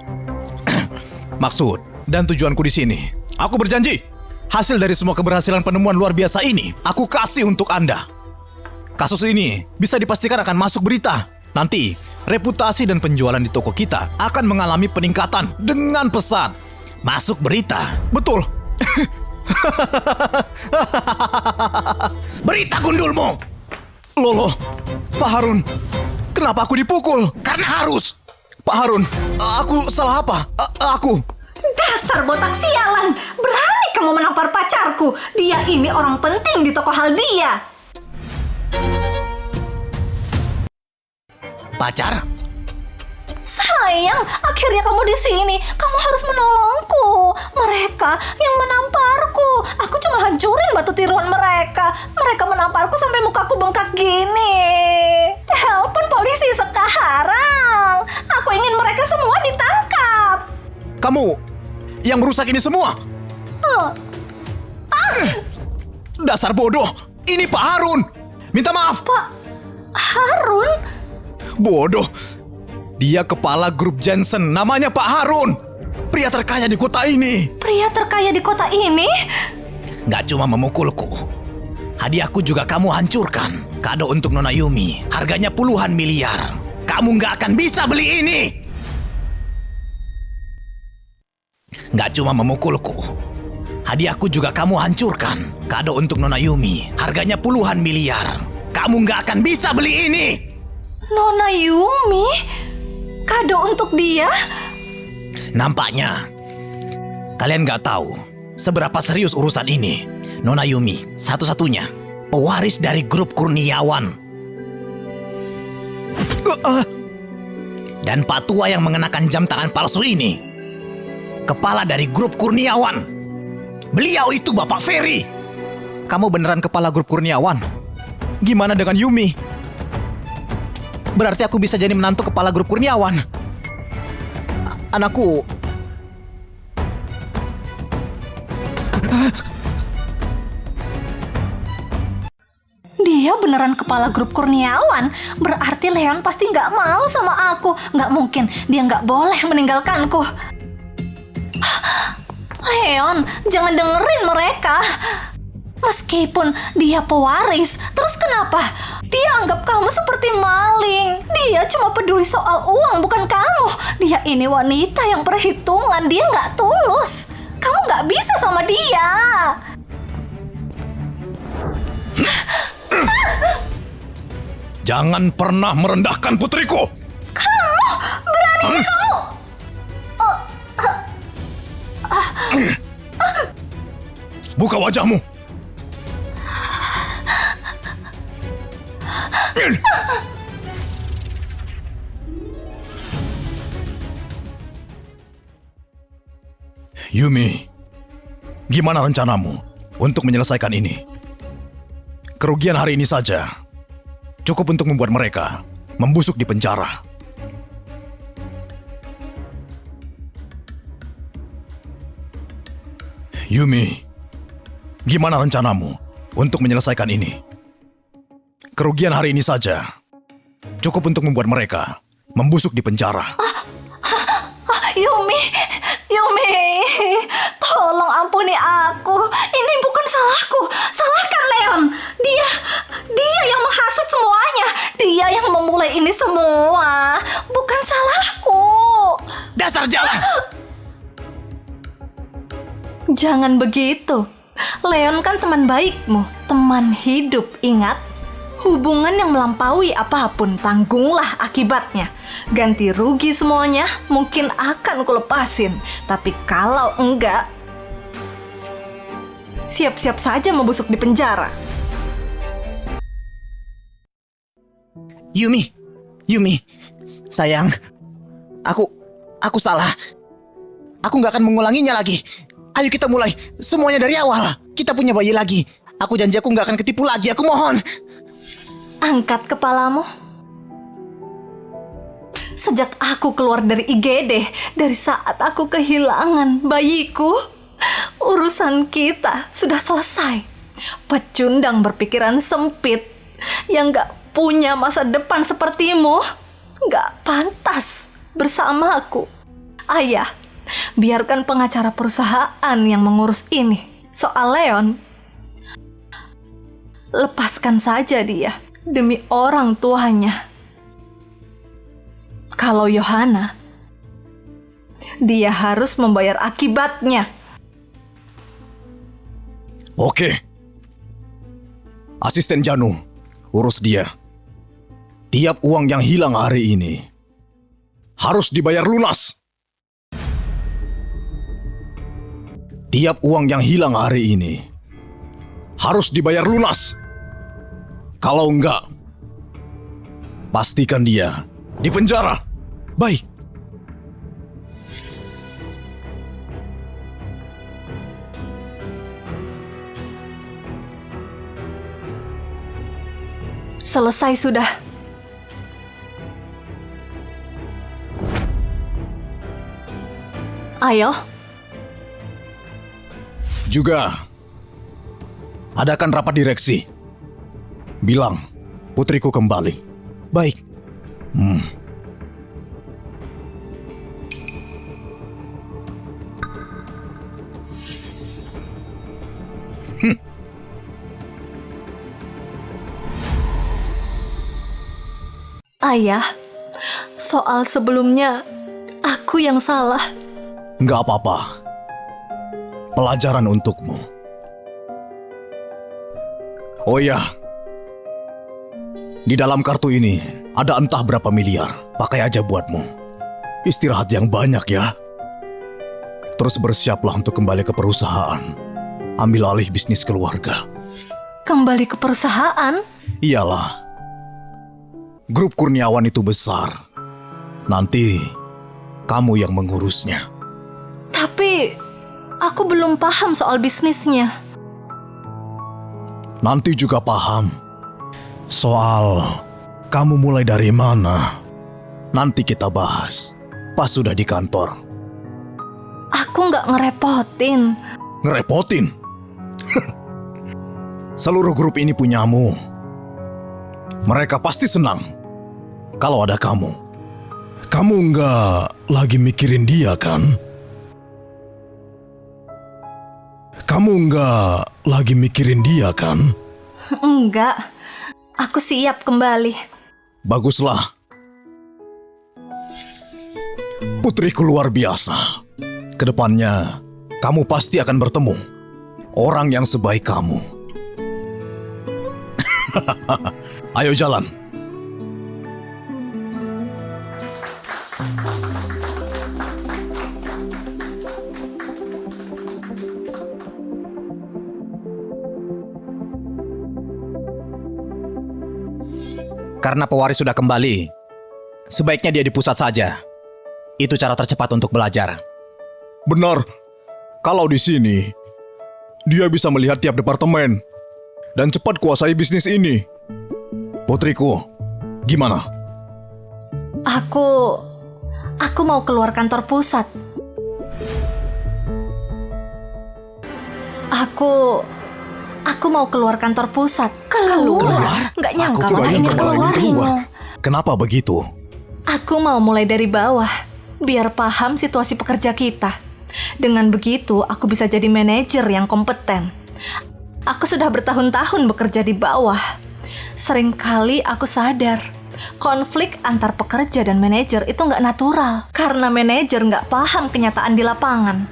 S2: Maksud dan tujuanku di sini, aku berjanji, hasil dari semua keberhasilan penemuan luar biasa ini, aku kasih untuk Anda. Kasus ini bisa dipastikan akan masuk berita. Nanti, reputasi dan penjualan di toko kita akan mengalami peningkatan dengan pesat.
S3: Masuk berita?
S2: Betul.
S3: Berita gundulmu!
S2: Loh, Pak Harun, kenapa aku dipukul?
S3: Karena harus.
S2: Pak Harun, aku salah apa? Aku.
S1: Dasar botak sialan, berani kamu menampar pacarku. Dia ini orang penting di toko Haldia.
S3: Pacar?
S1: Sayang, akhirnya kamu di sini. Kamu harus menolongku. Mereka yang menamparku. Aku cuma hancurin batu tiruan mereka. Mereka menamparku sampai mukaku bengkak gini. Telepon polisi sekarang. Aku ingin mereka semua ditangkap.
S2: Kamu yang merusak ini semua. Dasar bodoh. Ini Pak Harun. Minta maaf.
S1: Pak Harun?
S2: Bodoh. Dia kepala grup Jensen, namanya Pak Harun. Pria terkaya di kota ini.
S1: Pria terkaya di kota ini?
S3: Nggak cuma memukulku. Hadiahku juga kamu hancurkan. Kado untuk Nona Yumi. Harganya puluhan miliar. Kamu nggak akan bisa beli ini. Nggak cuma memukulku. Hadiahku juga kamu hancurkan. Kado untuk Nona Yumi. Harganya puluhan miliar. Kamu nggak akan bisa beli ini.
S1: Nona Yumi? Kado untuk dia?
S3: Nampaknya kalian nggak tahu seberapa serius urusan ini. Nona Yumi satu-satunya pewaris dari grup Kurniawan. Dan Pak Tua yang mengenakan jam tangan palsu ini kepala dari grup Kurniawan. Beliau itu Bapak Ferry.
S2: Kamu beneran kepala grup Kurniawan? Gimana dengan Yumi? Berarti aku bisa jadi menantu kepala grup Kurniawan. Anakku.
S1: Dia beneran kepala grup Kurniawan. Berarti Leon pasti nggak mau sama aku. Nggak mungkin, dia nggak boleh meninggalkanku. Leon, jangan dengerin mereka. Meskipun dia pewaris, terus kenapa? Dia anggap kamu seperti maling. Dia cuma peduli soal uang, bukan kamu. Dia ini wanita yang perhitungan, dia nggak tulus. Kamu nggak bisa sama dia.
S2: Jangan pernah merendahkan putriku.
S1: Kamu berani kamu.
S2: Buka wajahmu. Yumi, gimana rencanamu untuk menyelesaikan ini? Kerugian hari ini saja cukup untuk membuat mereka membusuk di penjara. Yumi, gimana rencanamu untuk menyelesaikan ini? Kerugian hari ini saja cukup untuk membuat mereka membusuk di penjara.
S1: Yumi, tolong ampuni aku. Ini bukan salahku. Salahkan Leon. Dia yang menghasut semuanya. Dia yang memulai ini semua. Bukan salahku.
S3: Dasar jalan!
S1: Jangan begitu. Leon kan teman baikmu, teman hidup, ingat? Hubungan yang melampaui apapun, tanggunglah akibatnya. Ganti rugi semuanya, mungkin akan kulepasin. Tapi kalau enggak, siap-siap saja membusuk di penjara.
S3: Yumi, sayang, aku salah. Aku nggak akan mengulanginya lagi. Ayo kita mulai semuanya dari awal. Kita punya bayi lagi. Aku janji aku nggak akan ketipu lagi. Aku mohon.
S1: Angkat kepalamu. Sejak aku keluar dari IGD, dari saat aku kehilangan bayiku, urusan kita sudah selesai. Pecundang berpikiran sempit yang gak punya masa depan sepertimu gak pantas bersama aku. Ayah, biarkan pengacara perusahaan yang mengurus ini. Soal Leon, lepaskan saja dia demi orang tuanya. Kalau Yohana, dia harus membayar akibatnya.
S2: Oke. Asisten Janu, urus dia. Tiap uang yang hilang hari ini harus dibayar lunas. Tiap uang yang hilang hari ini harus dibayar lunas. Kalau enggak, pastikan dia di penjara. Baik.
S1: Selesai sudah. Ayo.
S2: Juga, adakan rapat direksi. Bilang, putriku kembali.
S3: Baik.
S1: Ayah, soal sebelumnya aku yang salah.
S2: Nggak apa-apa. Pelajaran untukmu. Oh iya, di dalam kartu ini ada entah berapa miliar. Pakai aja buatmu. Istirahat yang banyak ya. Terus bersiaplah untuk kembali ke perusahaan. Ambil alih bisnis keluarga.
S1: Kembali ke perusahaan?
S2: Iyalah. Grup Kurniawan itu besar. Nanti kamu yang mengurusnya.
S1: Tapi aku belum paham soal bisnisnya.
S2: Nanti juga paham. Soal kamu mulai dari mana, nanti kita bahas pas sudah di kantor.
S1: Aku nggak ngerepotin.
S2: Ngerepotin? Seluruh grup ini punyamu. Mereka pasti senang kalau ada kamu. Kamu nggak lagi mikirin dia kan? Kamu nggak lagi mikirin dia kan?
S1: Enggak. Aku siap kembali.
S2: Baguslah. Putriku luar biasa. Kedepannya, kamu pasti akan bertemu orang yang sebaik kamu. Ayo jalan.
S3: Karena pewaris sudah kembali, sebaiknya dia di pusat saja. Itu cara tercepat untuk belajar.
S2: Benar. Kalau di sini, dia bisa melihat tiap departemen dan cepat kuasai bisnis ini. Putriku, gimana?
S1: Aku mau keluar kantor pusat. Aku mau keluar kantor pusat. Keluar? Nggak nyangka
S2: Aku
S1: malah
S2: kirain
S1: ingin
S2: kamu lagi
S1: keluar,
S2: keluar.
S1: Rino.
S2: Kenapa begitu?
S1: Aku mau mulai dari bawah, biar paham situasi pekerja kita. Dengan begitu, aku bisa jadi manajer yang kompeten. Aku sudah bertahun-tahun bekerja di bawah. Seringkali aku sadar, konflik antar pekerja dan manajer itu nggak natural. Karena manajer nggak paham kenyataan di lapangan.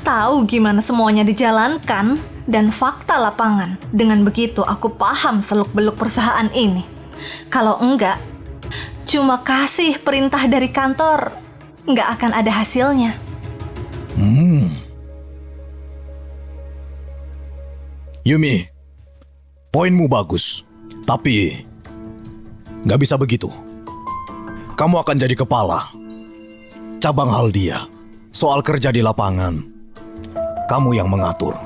S1: Tahu gimana semuanya dijalankan dan fakta lapangan. Dengan begitu, aku paham seluk-beluk perusahaan ini. Kalau enggak, cuma kasih perintah dari kantor, nggak akan ada hasilnya.
S2: Yumi, poinmu bagus. Tapi, nggak bisa begitu. Kamu akan jadi kepala cabang Haldia. Soal kerja di lapangan, kamu yang mengatur.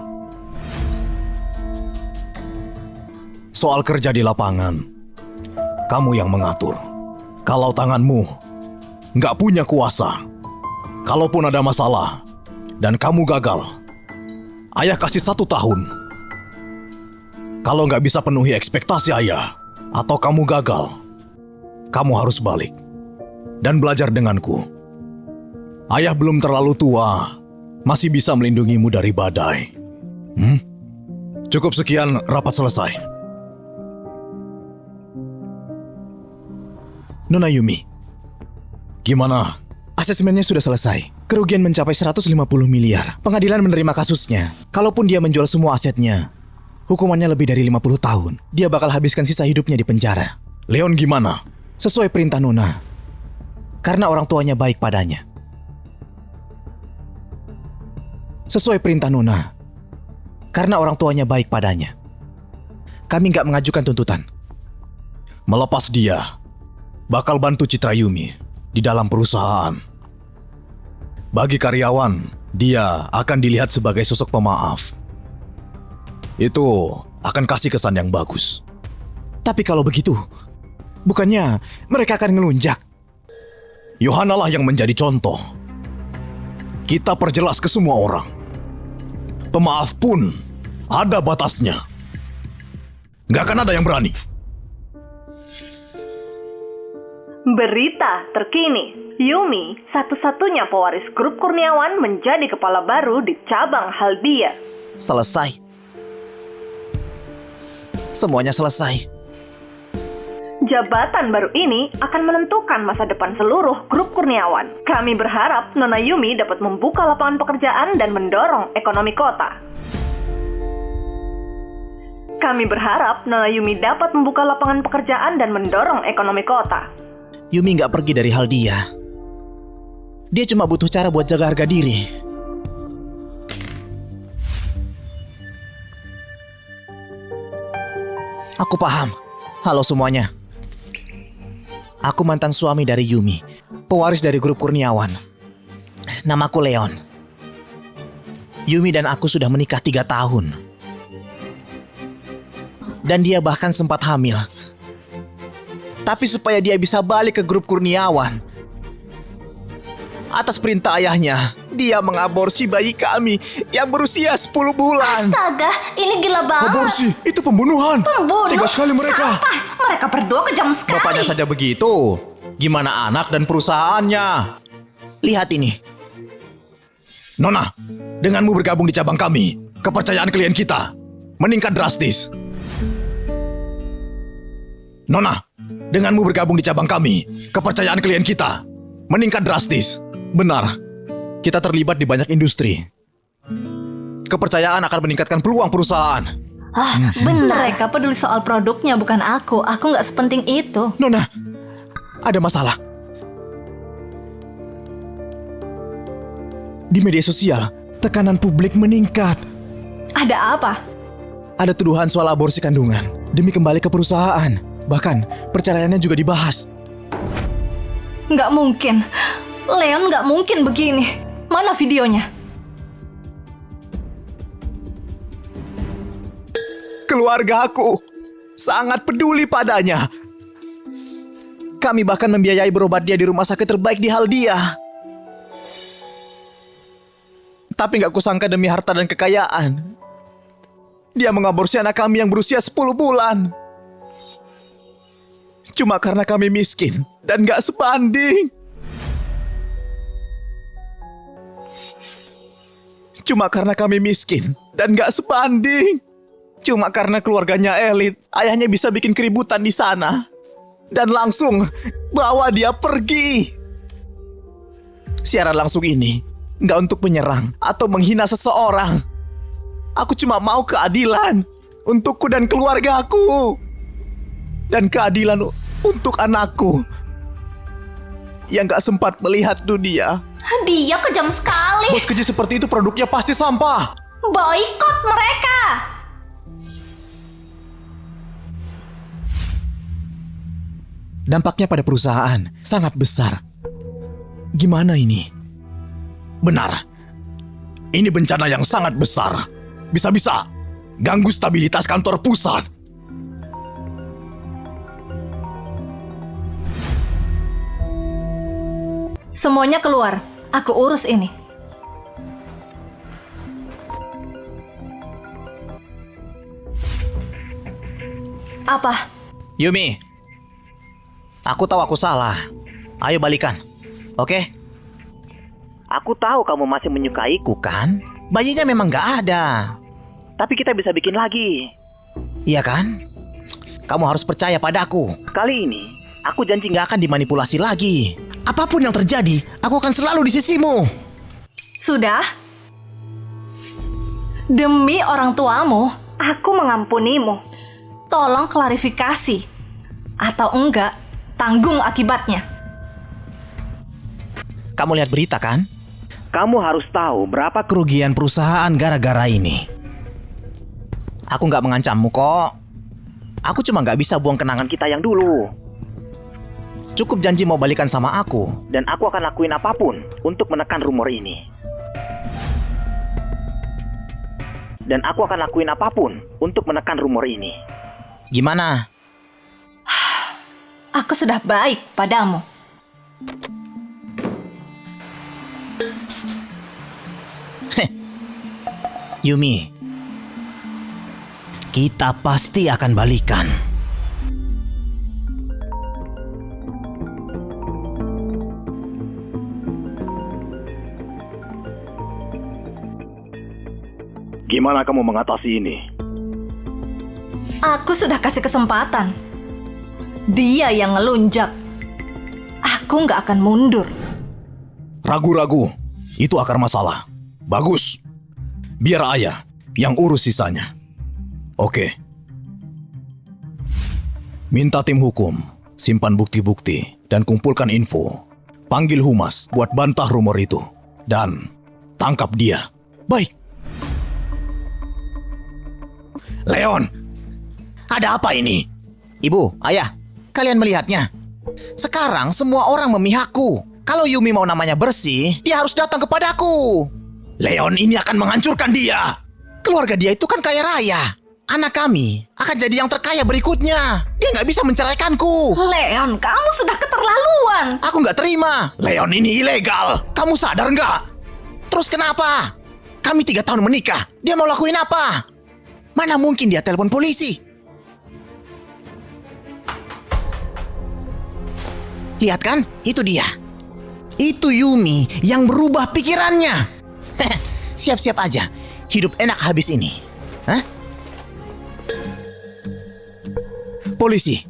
S2: Soal kerja di lapangan, kamu yang mengatur. Kalau tanganmu nggak punya kuasa, kalaupun ada masalah dan kamu gagal, ayah kasih 1 tahun. Kalau nggak bisa penuhi ekspektasi ayah, atau kamu gagal, kamu harus balik dan belajar denganku. Ayah belum terlalu tua, masih bisa melindungimu dari badai. Cukup sekian, rapat selesai.
S3: Nona Yumi,
S2: Gimana?
S3: asesmennya sudah selesai. Kerugian mencapai 150 miliar. Pengadilan menerima kasusnya. Kalaupun dia menjual semua asetnya, hukumannya lebih dari 50 tahun. Dia bakal habiskan sisa hidupnya di penjara.
S2: Leon gimana?
S3: Sesuai perintah Nona. Karena orang tuanya baik padanya. Sesuai perintah Nona. Karena orang tuanya baik padanya. Kami nggak mengajukan tuntutan.
S2: Melepas dia bakal bantu citra Yumi di dalam perusahaan. Bagi karyawan, dia akan dilihat sebagai sosok pemaaf. Itu akan kasih kesan yang bagus.
S3: Tapi kalau begitu, bukannya mereka akan ngelunjak?
S2: Yohana lah yang menjadi contoh. Kita perjelas ke semua orang. Pemaaf pun ada batasnya. Gak akan ada yang berani.
S4: Berita terkini, Yumi, satu-satunya pewaris grup Kurniawan, menjadi kepala baru di cabang Haldia.
S3: Selesai. Semuanya selesai.
S4: Jabatan baru ini akan menentukan masa depan seluruh grup Kurniawan. Kami berharap Nona Yumi dapat membuka lapangan pekerjaan dan mendorong ekonomi kota. Kami berharap Nona Yumi dapat membuka lapangan pekerjaan dan mendorong ekonomi kota.
S3: Yumi nggak pergi dari Haldia. Dia cuma butuh cara buat jaga harga diri. Aku paham. Halo semuanya. Aku mantan suami dari Yumi, pewaris dari grup Kurniawan. Namaku Leon. Yumi dan aku sudah menikah 3 tahun. Dan dia bahkan sempat hamil. Tapi supaya dia bisa balik ke grup Kurniawan, atas perintah ayahnya, dia mengaborsi bayi kami yang berusia 10 bulan.
S1: Astaga, ini gila banget.
S2: Aborsi, itu pembunuhan.
S1: Pembunuh?
S2: Tega sekali mereka.
S1: Sampah. Mereka berdua kejam sekali.
S3: Bapaknya saja begitu. Gimana anak dan perusahaannya? Lihat ini.
S2: Nona, denganmu bergabung di cabang kami, kepercayaan klien kita meningkat drastis. Nona, denganmu bergabung di cabang kami, kepercayaan klien kita meningkat drastis. Benar, kita terlibat di banyak industri. Kepercayaan akan meningkatkan peluang perusahaan.
S1: Benar. Mereka peduli soal produknya, bukan aku. Aku nggak sepenting itu.
S3: Nona, ada masalah. Di media sosial, tekanan publik meningkat.
S1: Ada apa?
S3: Ada tuduhan soal aborsi kandungan demi kembali ke perusahaan. Bahkan, perceraiannya juga dibahas.
S1: Nggak mungkin. Leon nggak mungkin begini. Mana videonya?
S3: Keluargaku sangat peduli padanya. Kami bahkan membiayai berobat dia di rumah sakit terbaik di Haldia. Tapi gak kusangka demi harta dan kekayaan, dia mengaborsi anak kami yang berusia 10 bulan. Cuma karena kami miskin dan gak sebanding. Cuma karena kami miskin dan gak sebanding. Cuma karena keluarganya elit, ayahnya bisa bikin keributan di sana. Dan langsung bawa dia pergi. Siaran langsung ini nggak untuk menyerang atau menghina seseorang. Aku cuma mau keadilan untukku dan keluargaku. Dan keadilan untuk anakku yang gak sempat melihat dunia.
S1: Dia kejam sekali.
S3: Bos keji seperti itu produknya pasti sampah.
S1: Boikot mereka.
S3: Dampaknya pada perusahaan sangat besar. Gimana ini?
S2: Benar. Ini bencana yang sangat besar. Bisa-bisa ganggu stabilitas kantor pusat.
S1: Semuanya keluar. Aku urus ini. Apa?
S3: Yumi, aku tahu aku salah. Ayo balikan, oke?
S5: Aku tahu kamu masih menyukaiku,
S3: Kan? Bayinya memang gak ada.
S5: tapi kita bisa bikin lagi.
S3: Iya kan? Kamu harus percaya padaku.
S5: Kali ini, aku janji
S3: Gak akan dimanipulasi lagi. Apapun yang terjadi, aku akan selalu di sisimu.
S1: Sudah? Demi orang tuamu,
S4: Aku mengampunimu.
S1: tolong klarifikasi. Atau enggak, tanggung akibatnya.
S3: Kamu lihat berita kan?
S5: kamu harus tahu berapa
S3: Kerugian perusahaan gara-gara ini. Aku gak mengancammu kok. Aku cuma gak bisa buang kenangan kita.
S5: kita yang dulu.
S3: Cukup janji mau balikan sama aku.
S5: Dan aku akan lakuin apapun untuk menekan rumor ini. Dan aku akan lakuin apapun untuk menekan rumor ini.
S3: Gimana?
S1: Aku sudah baik padamu.
S3: Yumi, kita pasti akan balikan.
S2: Gimana kamu mengatasi ini?
S1: Aku sudah kasih kesempatan. Dia yang ngelunjak. Aku nggak akan mundur.
S2: Ragu-ragu, itu akar masalah. Bagus. Biar ayah yang urus sisanya. Oke. Minta tim hukum, simpan bukti-bukti, dan kumpulkan info. Panggil humas buat bantah rumor itu. Dan tangkap dia. Baik. Leon, ada apa ini?
S3: Ibu, ayah, kalian melihatnya? Sekarang semua orang memihakku. Kalau Yumi mau namanya bersih, dia harus datang kepadaku.
S2: Leon ini akan menghancurkan dia.
S3: Keluarga dia itu kan kaya raya. Anak kami akan jadi yang terkaya berikutnya. Dia nggak bisa menceraikanku.
S1: Leon, kamu sudah keterlaluan.
S3: Aku nggak terima.
S2: Leon ini ilegal. Kamu sadar nggak?
S3: Terus kenapa? Kami 3 tahun menikah. Dia mau lakuin apa? Mana mungkin dia telepon polisi? Lihat kan? Itu dia. Itu Yumi yang berubah pikirannya. Siap-siap aja. Hidup enak habis ini. Hah?
S2: Polisi,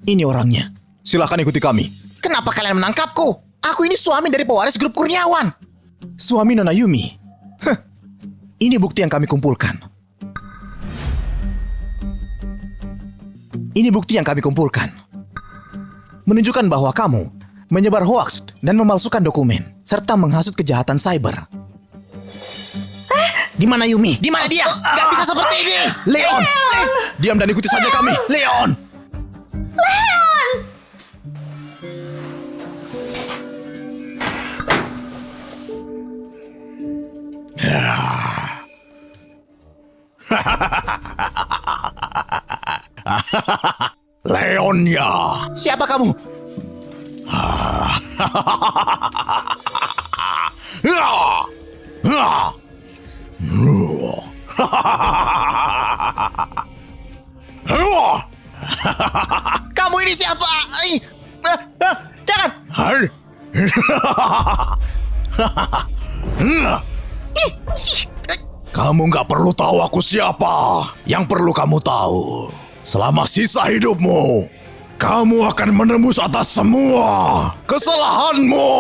S2: ini orangnya. Silakan ikuti kami.
S3: Kenapa kalian menangkapku? Aku ini suami dari pewaris grup Kurniawan.
S2: Suami Nona Yumi. Heh. Ini bukti yang kami kumpulkan. Ini bukti yang kami kumpulkan. Menunjukkan bahwa kamu menyebar hoaks dan memalsukan dokumen serta menghasut kejahatan cyber.
S3: Di mana Yumi? Di mana dia? Gak bisa seperti ini.
S2: Leon! Diam dan ikuti saja kami. Leon! Leon! Leonia.
S3: Siapa kamu? Kamu ini siapa? Jangan!
S2: Kamu nggak perlu tahu aku siapa. Yang perlu kamu tahu, selama sisa hidupmu, kamu akan menembus atas semua kesalahanmu.